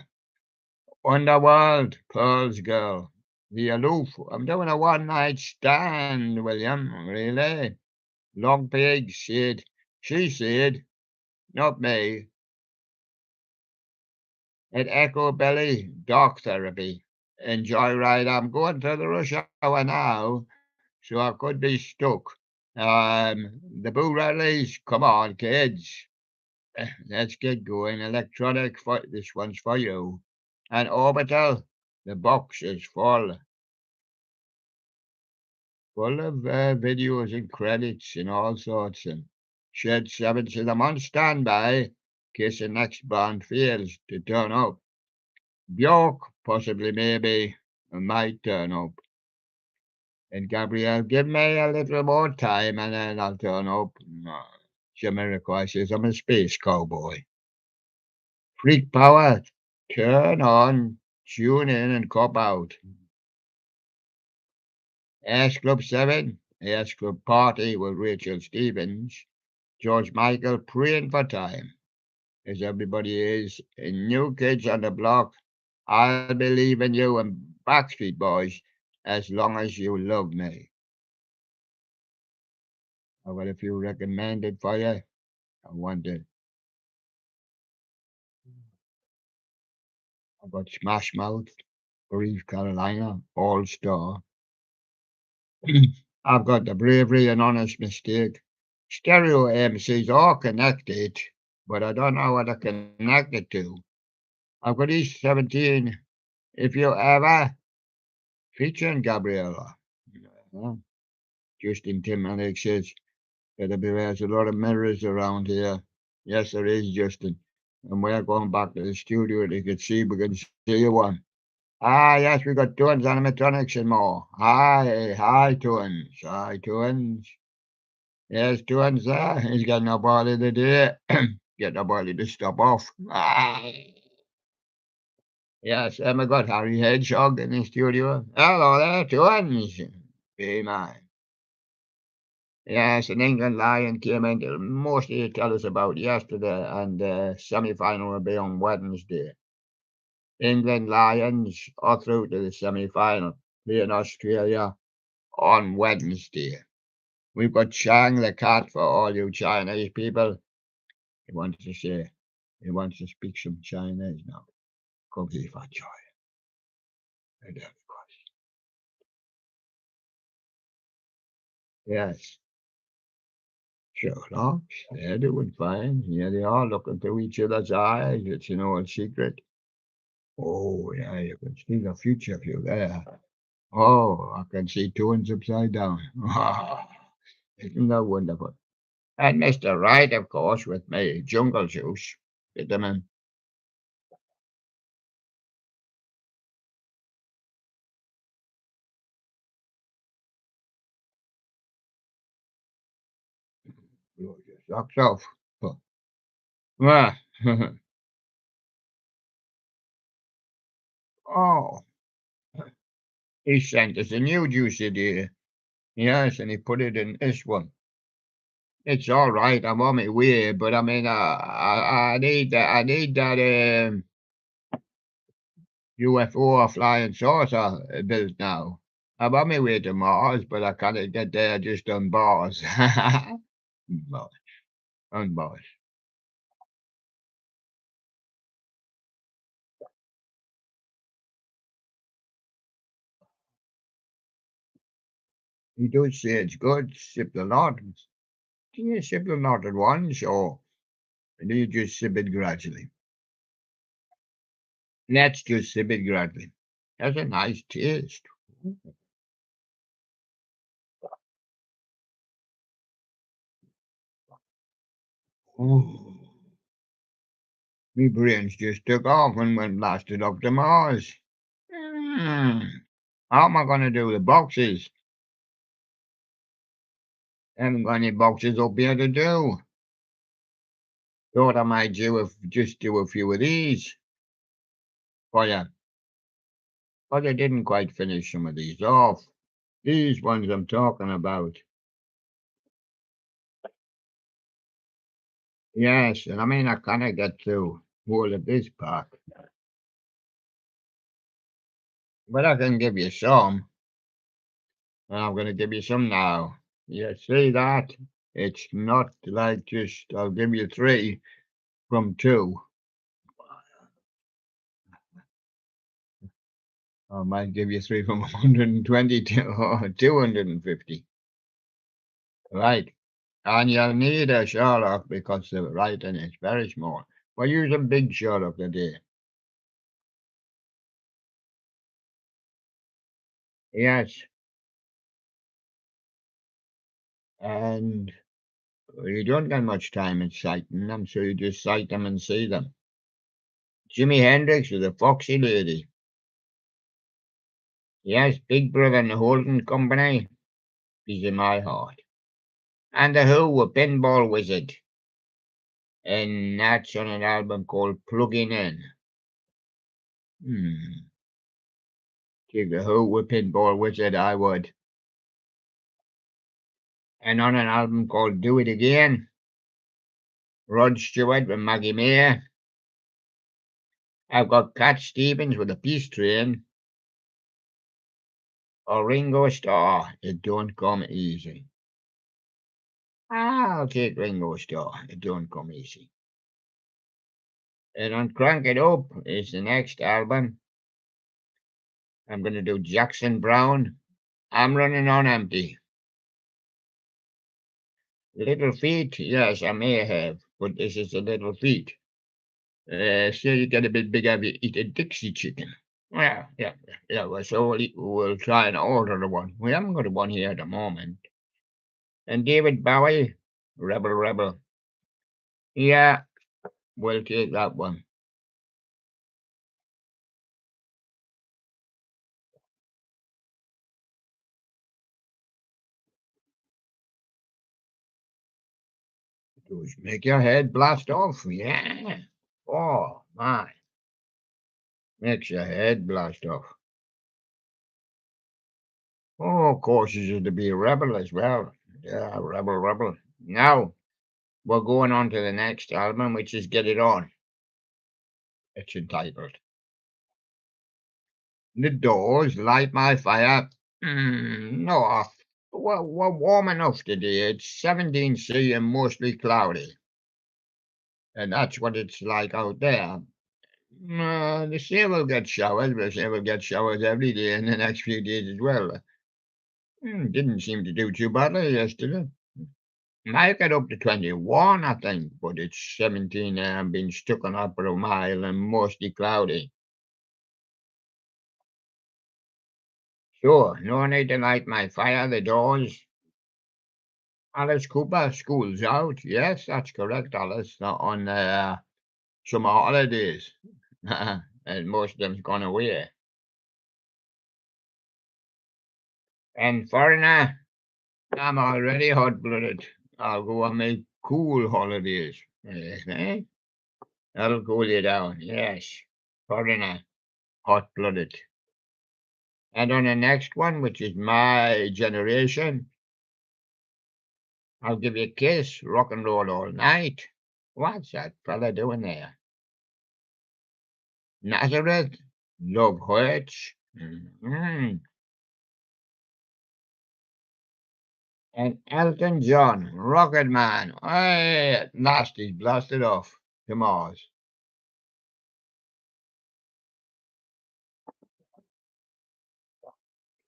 Underworld, Pearl's girl. The aloof. I'm doing a one night stand, William. Really? Long pig said. She said, not me. At Echo Belly, dog therapy. Enjoy ride. I'm going to the rush hour now, so I could be stuck. The boo rallies. Come on, kids. Let's get going. Electronic, this one's for you. And Orbital, the box is full of videos and credits and all sorts. And Shed 7 says, I'm on standby in case the next band fails to turn up. Bjork, possibly, maybe, might turn up. And Gabrielle, give me a little more time and then I'll turn up. No. Jamiroquai says, I'm a space cowboy. Freak power, turn on, tune in and cop out. Ash Club 7, Ash Club Party with Rachel Stevens. George Michael praying for time, as everybody is. And New Kids on the Block, I'll believe in you, and Backstreet Boys, as long as you love me. I've got a few recommended for you. I want to. I've got Smash Mouth, Breeze Carolina, All Star. I've got The Bravery and Honest Mistake. Stereo MCs are connected, but I don't know what they're connected to. I've got East 17. If you ever featuring Gabriella. Yeah. Justin Timberlake says there's a lot of mirrors around here. Yes, there is, Justin. And we're going back to the studio to can see we can see you one. Yes, we got Twins animatronics and more. Hi, Twins. Hi, Twins. Yes, Twins there. He's got nobody to do it. Get nobody to stop off. Yes, and we got Harry Hedgehog in the studio. Hello there, Twins. Be mine. Yes, an England Lion came in to mostly tell us about yesterday, and the semi-final will be on Wednesday. England Lions are through to the semi-final, playing Australia on Wednesday. We've got Chang the cat for all you Chinese people. He wants to speak some Chinese now. Cookie for joy. Yes. Show.Aug, they're doing fine. Yeah, they are looking through each other's eyes. It's an old secret. Oh, yeah, you can see the future view there. Oh, I can see twins upside down. Isn't that wonderful? And Mr. Right, of course, with me, Jungle Juice. Vitamin. Socks off. Well, oh, he sent us a new juice idea. Yes, and he put it in this one. It's all right. I'm on my way, but I mean, I need that. I need that UFO or flying saucer built now. I'm on my way to Mars, but I can't get there just on bars. Bars, on bars. He does say it's good. Sip a lot. Can you sip a lot at once, or do you just sip it gradually? Let's just sip it gradually. Has a nice taste. Ooh. My brains just took off and went blasted up to Mars. Hmm. How am I going to do the boxes? I haven't got any boxes up here to do. Thought I might just do a few of these for you, but I didn't quite finish some of these off. These ones I'm talking about. Yes, and I mean I kind of get through all of this part, but I can give you some, and I'm going to give you some now. You see that? It's not like just I'll give you three from two. I might give you three from 120 to 250. Right. And you'll need a Show.Aug because the writing is very small. We're using big Show.Aug today. Yes. And you don't get much time in sighting them, so you just sight them and see them. Jimi Hendrix was a foxy lady. Yes, Big Brother and the Holding Company is in my heart. And the Who were Pinball Wizard. And that's on an album called Plugging In. Hmm. Take the Who with Pinball Wizard, I would. And on an album called Do It Again, Rod Stewart with Maggie May. I've got Cat Stevens with a Peace Train, or Ringo Starr, It Don't Come Easy. I'll take Ringo Starr, It Don't Come Easy. And on Crank It Up is the next album. I'm going to do Jackson Brown, I'm Running on Empty. Little Feet, yes, I may have, but this is a Little Feet. So you get a bit bigger if you eat a Dixie chicken. Yeah. Well, so we'll try and order the one. We haven't got one here at the moment. And David Bowie, Rebel Rebel. Yeah, we'll take that one. Just make your head blast off. Yeah. Oh, my. Makes your head blast off. Oh, of course, you should be a rebel as well. Yeah, rebel, rebel. Now, we're going on to the next album, which is Get It On. It's entitled The Doors, Light My Fire. No, we're warm enough today. It's 17°C and mostly cloudy. And that's what it's like out there. They say we'll get showers. They say we'll get showers every day in the next few days as well. Didn't seem to do too badly yesterday. Might get up to 21, I think, but it's 17 and been stuck on up for a mile and mostly cloudy. Sure, no need to light my fire, the doors. Alice Cooper, school's out. Yes, that's correct, Alice. Not on summer holidays. And most of them's gone away. And Foreigner, I'm already hot-blooded. I'll go on my cool holidays. Eh? That'll cool you down, yes. Pardon a hot-blooded. And on the next one, which is my generation, I'll give you a kiss, rock and roll all night. What's that fella doing there? Nazareth, love hurts. And Elton John, Rocket Man. Hey, last he's blasted off to Mars.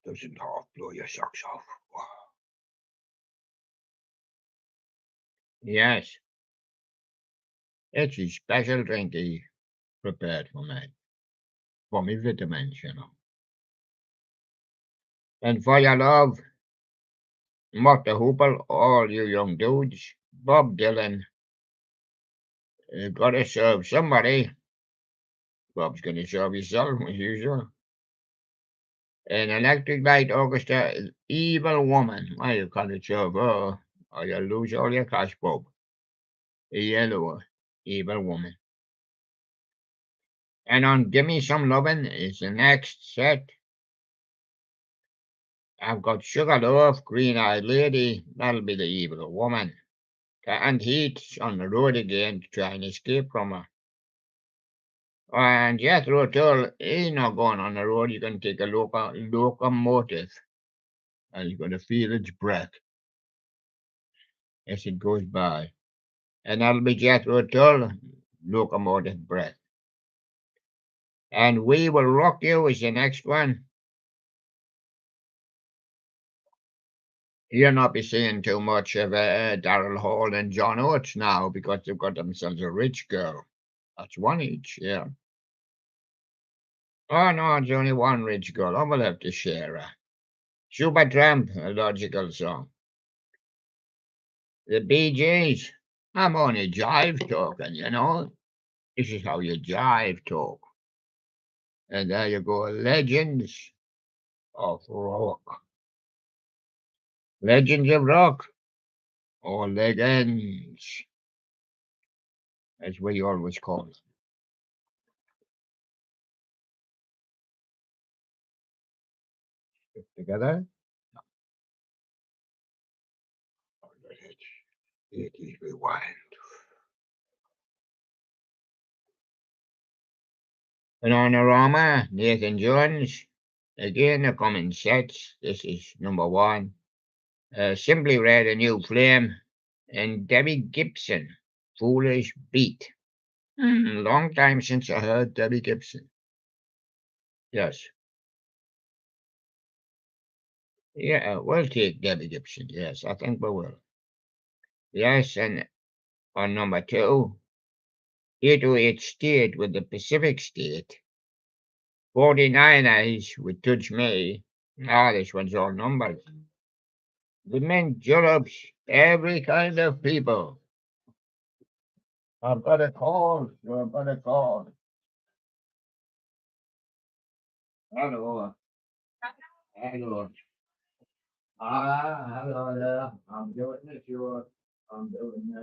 Doesn't half blow your socks off. Yes, it's a special drink he prepared for me vitamins, you know. And for your love, Mr. Hooper, all you young dudes, Bob Dylan, gotta serve somebody. Bob's gonna serve yourself, as usual. An electric light orchestra, evil woman. Why you call it serve her, or you'll lose all your cash, Bob. A yellow, evil woman. And on Gimme Some Lovin' is the next set. I've got Sugar Loaf, Green Eyed Lady, that'll be the evil woman. And Heat's on the road again to try and escape from her. And Jethro Tull, he's not going on the road, you're going to take a locomotive and you're going to feel its breath as it goes by. And that'll be Jethro Tull, locomotive breath. And We Will Rock You is the next one. You'll not be seeing too much of Daryl Hall and John Oates now because they've got themselves a rich girl. That's one each, yeah. Oh no, it's only one rich girl. I will have to share her. Supertramp, a logical song. The Bee Gees, I'm only jive talking, you know. This is how you jive talk. And there you go, Legends of Rock. Legends of Rock, or Legends, as we always call it. Together. It is rewind. Panorama, Nathan Jones. Again, the common sets. This is number one. Simply Red, A New Flame. And Debbie Gibson, Foolish Beat. Long time since I heard Debbie Gibson. Yes. Yeah, we'll take Debbie Gibson. Yes, I think we will. Yes, and on number two, 808 State with the Pacific State. 49ers with Touch Me. This one's all numbered. The men Europe's every kind of people. I've got a call. I've got a call. Hello. Hello. Hello there. I'm doing this. I'm doing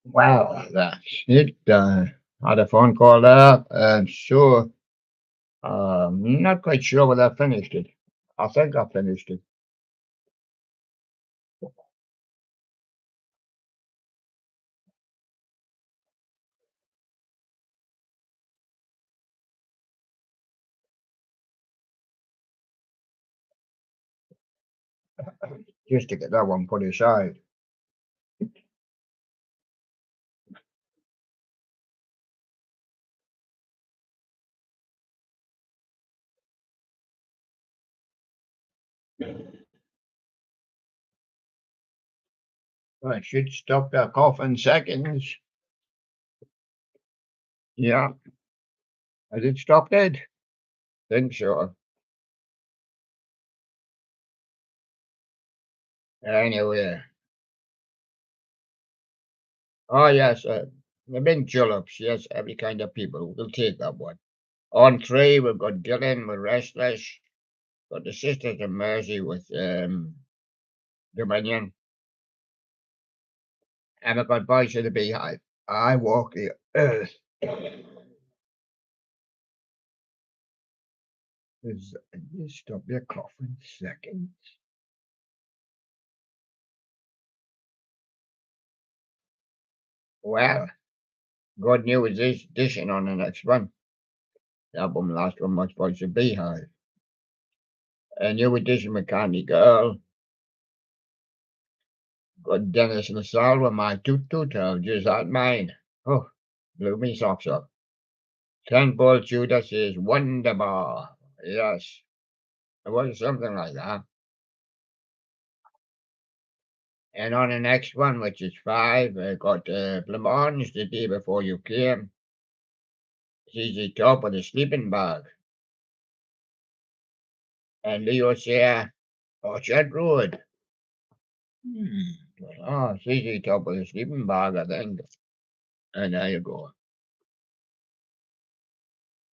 Well, that's it. Had a phone call there, and so not quite sure whether I finished it. I think I finished it. Just to get that one put aside. I should stop that cough in seconds. Yeah, has it stopped it? Think so. Anyway. Oh, yes, the big jullops. Yes, every kind of people will take that one. On three, we've got Gillen with Restless. Got the Sisters of Mercy with Dominion. And we've got Voice of the Beehive. I walk the earth. Just stop your coughing seconds. Well, good news is dishing on the next one. The album last one was Voice of Beehive. A new edition with Candy Girl. Got Dennis LaSalle with My Toot Toot, just out mine. Oh, blew me socks up. 10 Ball Judas is Wonderbar. Yes, it was something like that. And on the next one, which is 5, I got Blancmange the day before you came. ZZ Top with a sleeping bag. And Leo Sayer, Orchard Road. Oh, ZZ Top with a sleeping bag, I think. And there you go.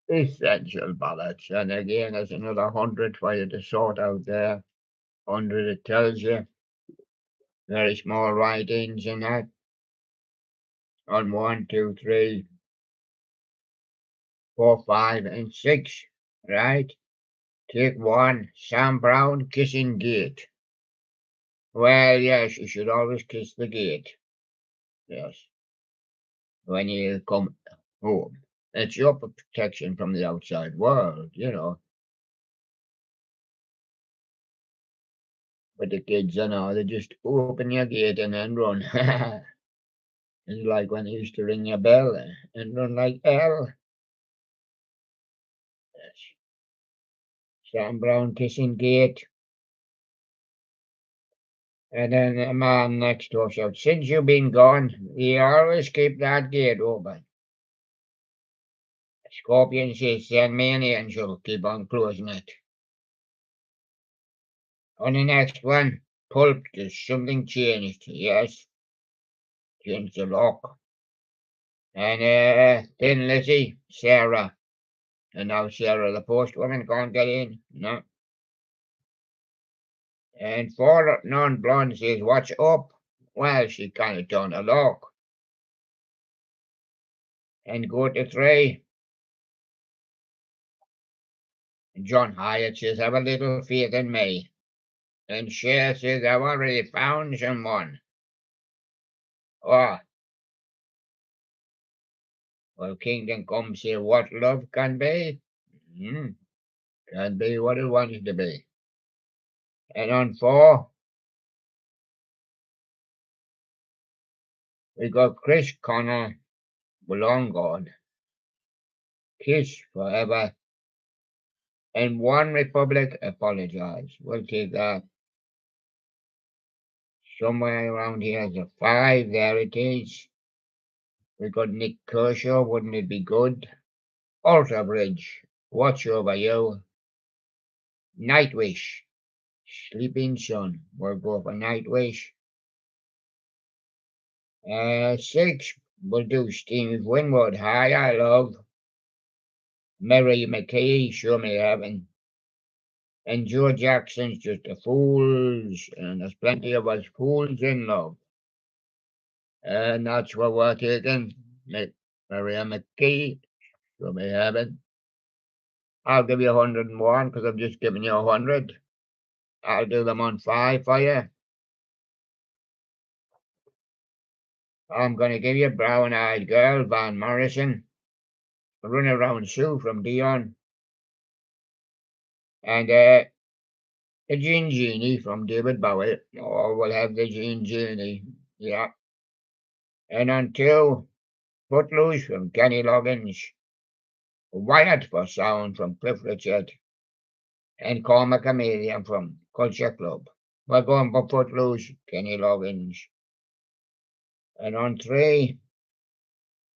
Essential ballads. And again, there's another 100 for you to sort out there. 100, it tells you. Very small writings in that. On 1, 2, 3, 4, 5, and 6. Right? Take 1. Sam Brown kissing gate. Well, yes, you should always kiss the gate. Yes. When you come home. It's your protection from the outside world, you know. But the kids, they just open your gate and then run. It's like when you used to ring your bell and run like hell. Yes. Sam Brown kissing gate. And then a man next door shouts, "Since you've been gone, you always keep that gate open." Scorpion says, "Send me an angel, keep on closing it." On the next one, Pulp, there's something changed. Yes, changed the lock. And Thin Lizzy, Sarah. And now Sarah, the postwoman, can't get in. No. And 4 non-blonde says, "Watch up." Well, she kind of turned a lock. And go to 3. John Hyatt says, "Have a little faith in me." And Cher says, "I've already found someone." Oh, well, Kingdom Come say, "What love can be." Can be what it wants to be. And on 4, we got Chris Connor, Long Gone, Kiss Forever, and One Republic, Apologize. We'll take that. Somewhere around here is a 5. There it is. We got Nick Kershaw, Wouldn't It Be Good? Alter Bridge, Watch Over You. Nightwish, Sleeping Sun. We'll go for Nightwish. 6, we'll do Steve Winwood, High I Love. Mary McKay, Show Me Heaven. And Joe Jackson's Just a Fools. And there's plenty of us fools in love. And that's what we're taking. Maria McKee from heaven. I'll give you 101 because I'm just giving you 100. I'll do them on 5 for you. I'm going to give you Brown-Eyed Girl, Van Morrison. Run Around Sue from Dion. And the Jean Genie from David Bowie. Oh, we'll have the Jean Genie. Yeah. And on 2, Footloose from Kenny Loggins. Wired for Sound from Cliff Richard. And Call Me Chameleon from Culture Club. We're going for Footloose, Kenny Loggins. And on 3,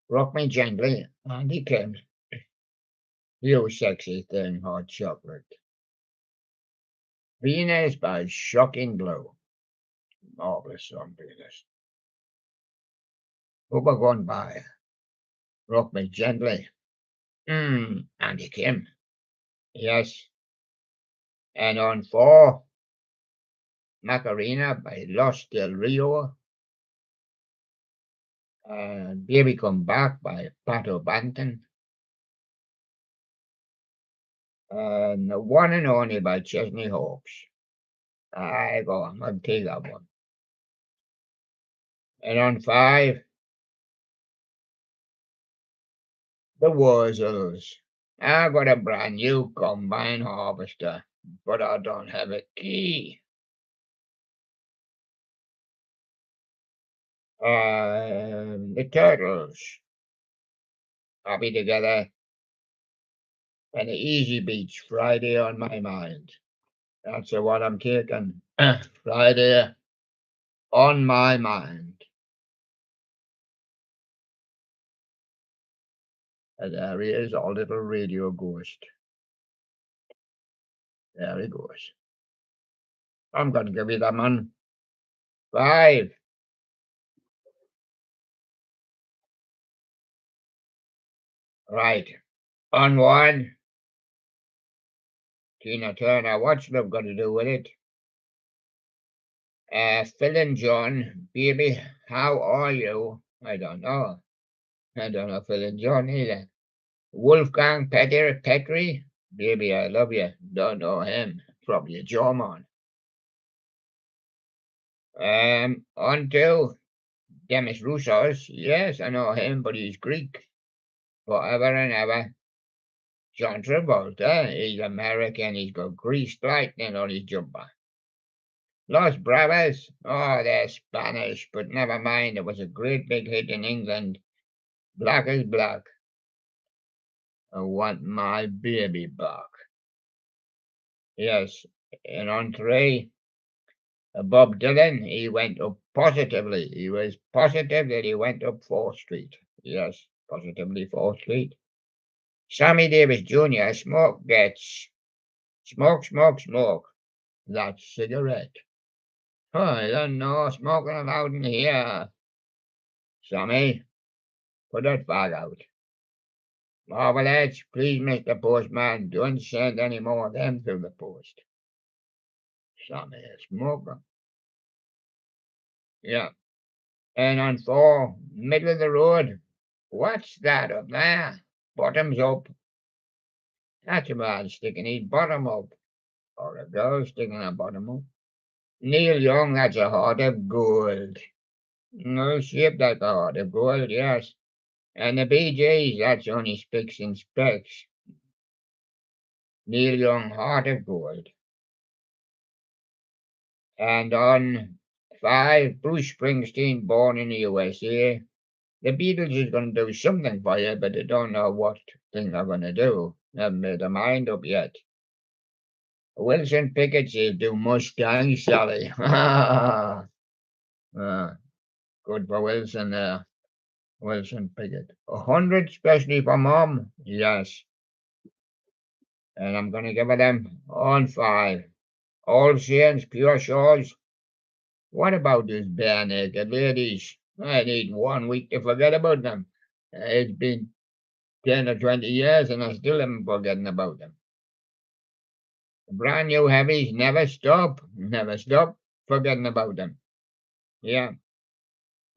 Rock Me Gently, Andy Kim. You sexy thing, hot chocolate. Venus by Shocking Blue. Marvelous song, Venus. Who we're going by? Rock Me Gently. Andy Kim. Yes. And on 4, Macarena by Los Del Rio. And Baby Come Back by Pato Banton. And The One and Only by Chesney Hawkes. I go on, I'll take that one. And on 5, The Wurzels. I got a brand new combine harvester, but I don't have a key. The Turtles. Happy Together. And the Easy Beach, Friday on My Mind. That's what I'm taking. Friday on My Mind. And there he is, our little radio ghost. There he goes. I'm going to give you that man 5. Right. On 1. Tina Turner, what's love got to do with it? Phil and John, baby, how are you? I don't know. I don't know Phil and John either. Wolfgang Petri, baby, I love you. Don't know him. Probably a German. On 2, Demis Roussos. Yes, I know him, but he's Greek. Forever and ever. John Travolta, he's American. He's got greased lightning on his jumper. Los Bravos, oh, they're Spanish, but never mind. It was a great big hit in England. Black is Black. I want my baby back. Yes, and on 3, Bob Dylan, he went up positively. He was positive that he went up 4th Street. Yes, positively 4th Street. Sammy Davis Jr., smoke gets. Smoke, smoke, smoke. That's cigarette. Oh, I don't know, smoking allowed in here. Sammy, put that fag out. Marvelettes, please, Mr. Postman, don't send any more of them through the post. Sammy, a smoker. Yeah. And on 4, middle of the road. What's that up there? Bottoms up. That's a man sticking his bottom up. Or a girl sticking her bottom up. Neil Young, that's a heart of gold. No, shaped like a heart of gold, yes. And the Bee Gees, that's only Spicks and Specks. Neil Young, Heart of Gold. And on 5, Bruce Springsteen, Born in the USA. The Beatles is going to do something for you, but they don't know what thing they're going to do. They haven't made their mind up yet. Wilson Pickett says, do Mustang Sally. Good for Wilson there. Wilson Pickett. 100 especially for Mom. Yes. And I'm going to give it them on 5. All Saints, Pure Shores. What about these bare naked ladies? I need 1 week to forget about them. It's been 10 or 20 years and I still haven't forgotten about them. The brand new heavies never stop forgetting about them. Yeah.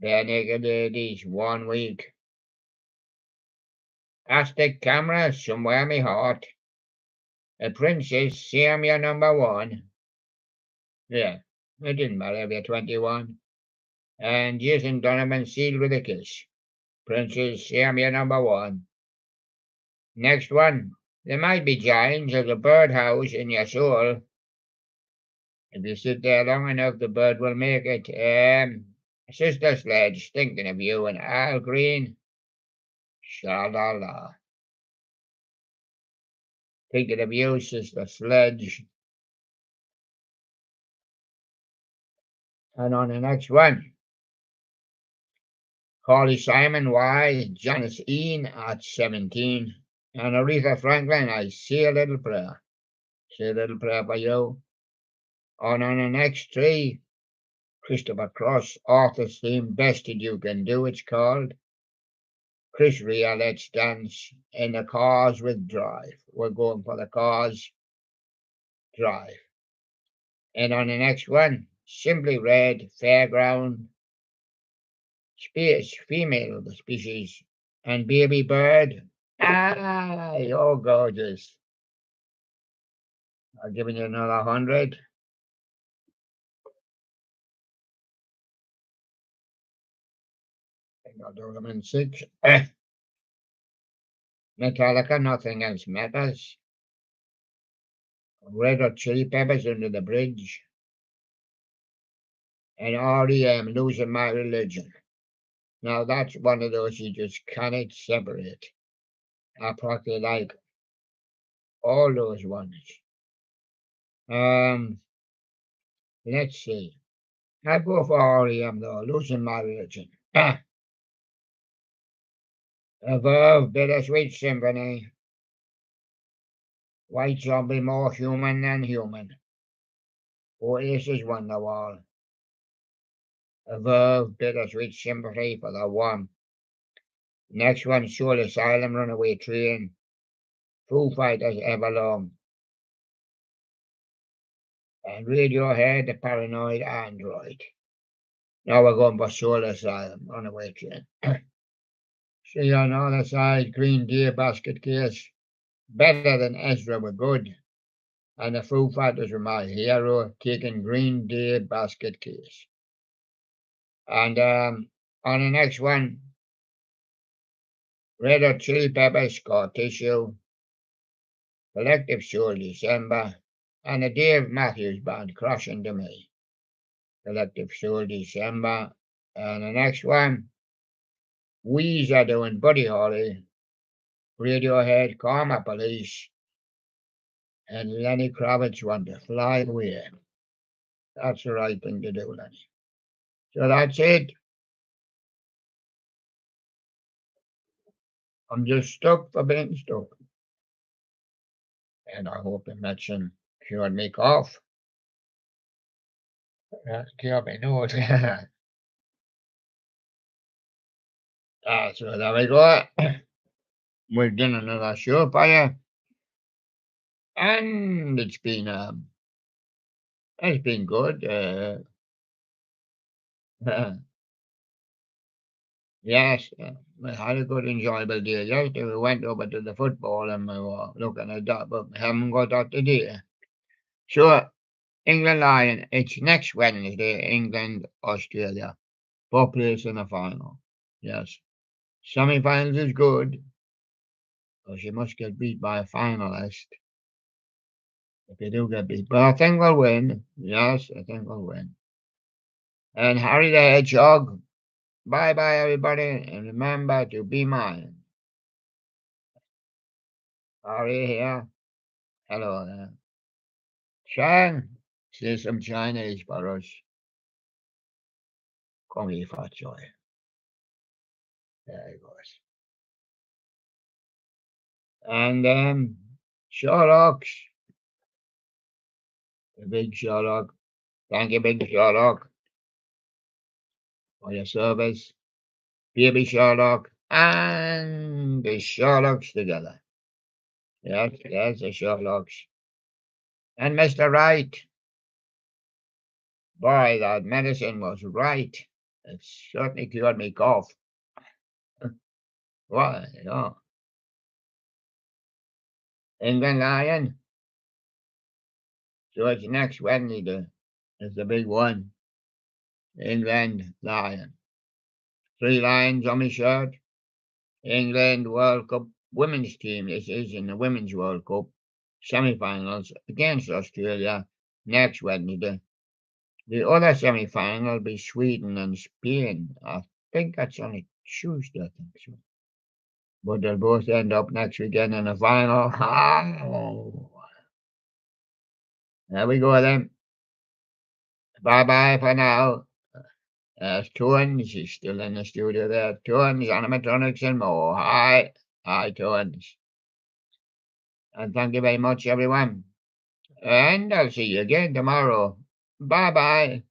Bare naked ladies, 1 week. Plastic camera, somewhere me heart. A princess, see I'm your number 1. Yeah, it didn't matter if you're 21. And Jason Donovan sealed with a kiss. Princess, see I'm your number 1. Next one. There might be giants of the birdhouse in your soul. If you sit there long enough, the bird will make it. Sister Sledge, thinking of you, and Al Green. Sha-la-la. Thinking of you, Sister Sledge. And on the next one. Carly Simon, Y. Janice Ian at 17. And Aretha Franklin, I say a little prayer. Say a little prayer for you. And on the next 3. Christopher Cross, author's theme, Best That You Can Do, it's called. Chris Rea, Let's Dance in the Cars with Drive. We're going for the Cars Drive. And on the next one, Simply Red, Fairground, Female Species, and Baby Bird. Ah, you're gorgeous. I'll give you another 100. I think I'll do them in 6. Metallica, Nothing Else Matters. Red Hot Chili Peppers, Under the Bridge. And REM, Losing My Religion. Now that's one of those you just cannot separate. I practically like all those ones. Let's see. I go for REM though, Losing My Religion. Above, Bittersweet Symphony. White Zombie, More Human Than Human. Oasis, Wonderwall. Above, Bittersweet Sympathy for the 1. Next one, Soul Asylum, Runaway Train. Foo Fighters, Everlong. And Radiohead, The Paranoid Android. Now we're going for Soul Asylum, Runaway Train. See on the other side, Green Day, Basket Case. Better Than Ezra were good. And the Foo Fighters were my hero, taking Green Day, Basket Case. And on the next one, Red Hot Chili Peppers, Scar Tissue. Collective Soul, December. And the Dave Matthews Band, Crushing to Me. Collective Soul, December. And the next one, Weezer doing Buddy Holly. Radiohead, Karma Police. And Lenny Kravitz, Want to Fly Away. That's the right thing to do, Lenny. So that's it. I'm just stuck for being stuck. And I hope the medicine cured me cough. Cured me nose. So there we go. We've done another show for you. And it's been good. Yes, we had a good enjoyable day yesterday. We went over to the football and we were looking at that, but we haven't got that today. So, England Lion, it's next Wednesday, England, Australia. 4 players in the final. Yes. Semi-finals is good, because you must get beat by a finalist. If you do get beat. But I think we'll win. Yes, I think we'll win. And Harry the Hedgehog, bye-bye, everybody, and remember to be mine. Harry here. Hello there. Chang, say some Chinese for us. Kong Yi Fa Joy. There he goes. And Show.Aug, the big Show.Aug. Thank you, big Show.Aug, for your service. Baby Show.Aug and the Show.Augs together. Yes, the Show.Augs. And Mr. Right. Boy, that medicine was right. It's certainly cured me cough. What? Oh. England Lion. So it's next Wednesday. It's the big one. England Lion. 3 lions on my shirt. England World Cup women's team. This is in the Women's World Cup semi-finals against Australia next Wednesday. The other semi-final will be Sweden and Spain. I think that's on a Tuesday, I think so. But they'll both end up next weekend in the final. Oh. There we go then. Bye-bye for now. Tones, he's still in the studio there. Tones, animatronics and more. Hi. Hi, Tones. And thank you very much, everyone. And I'll see you again tomorrow. Bye-bye.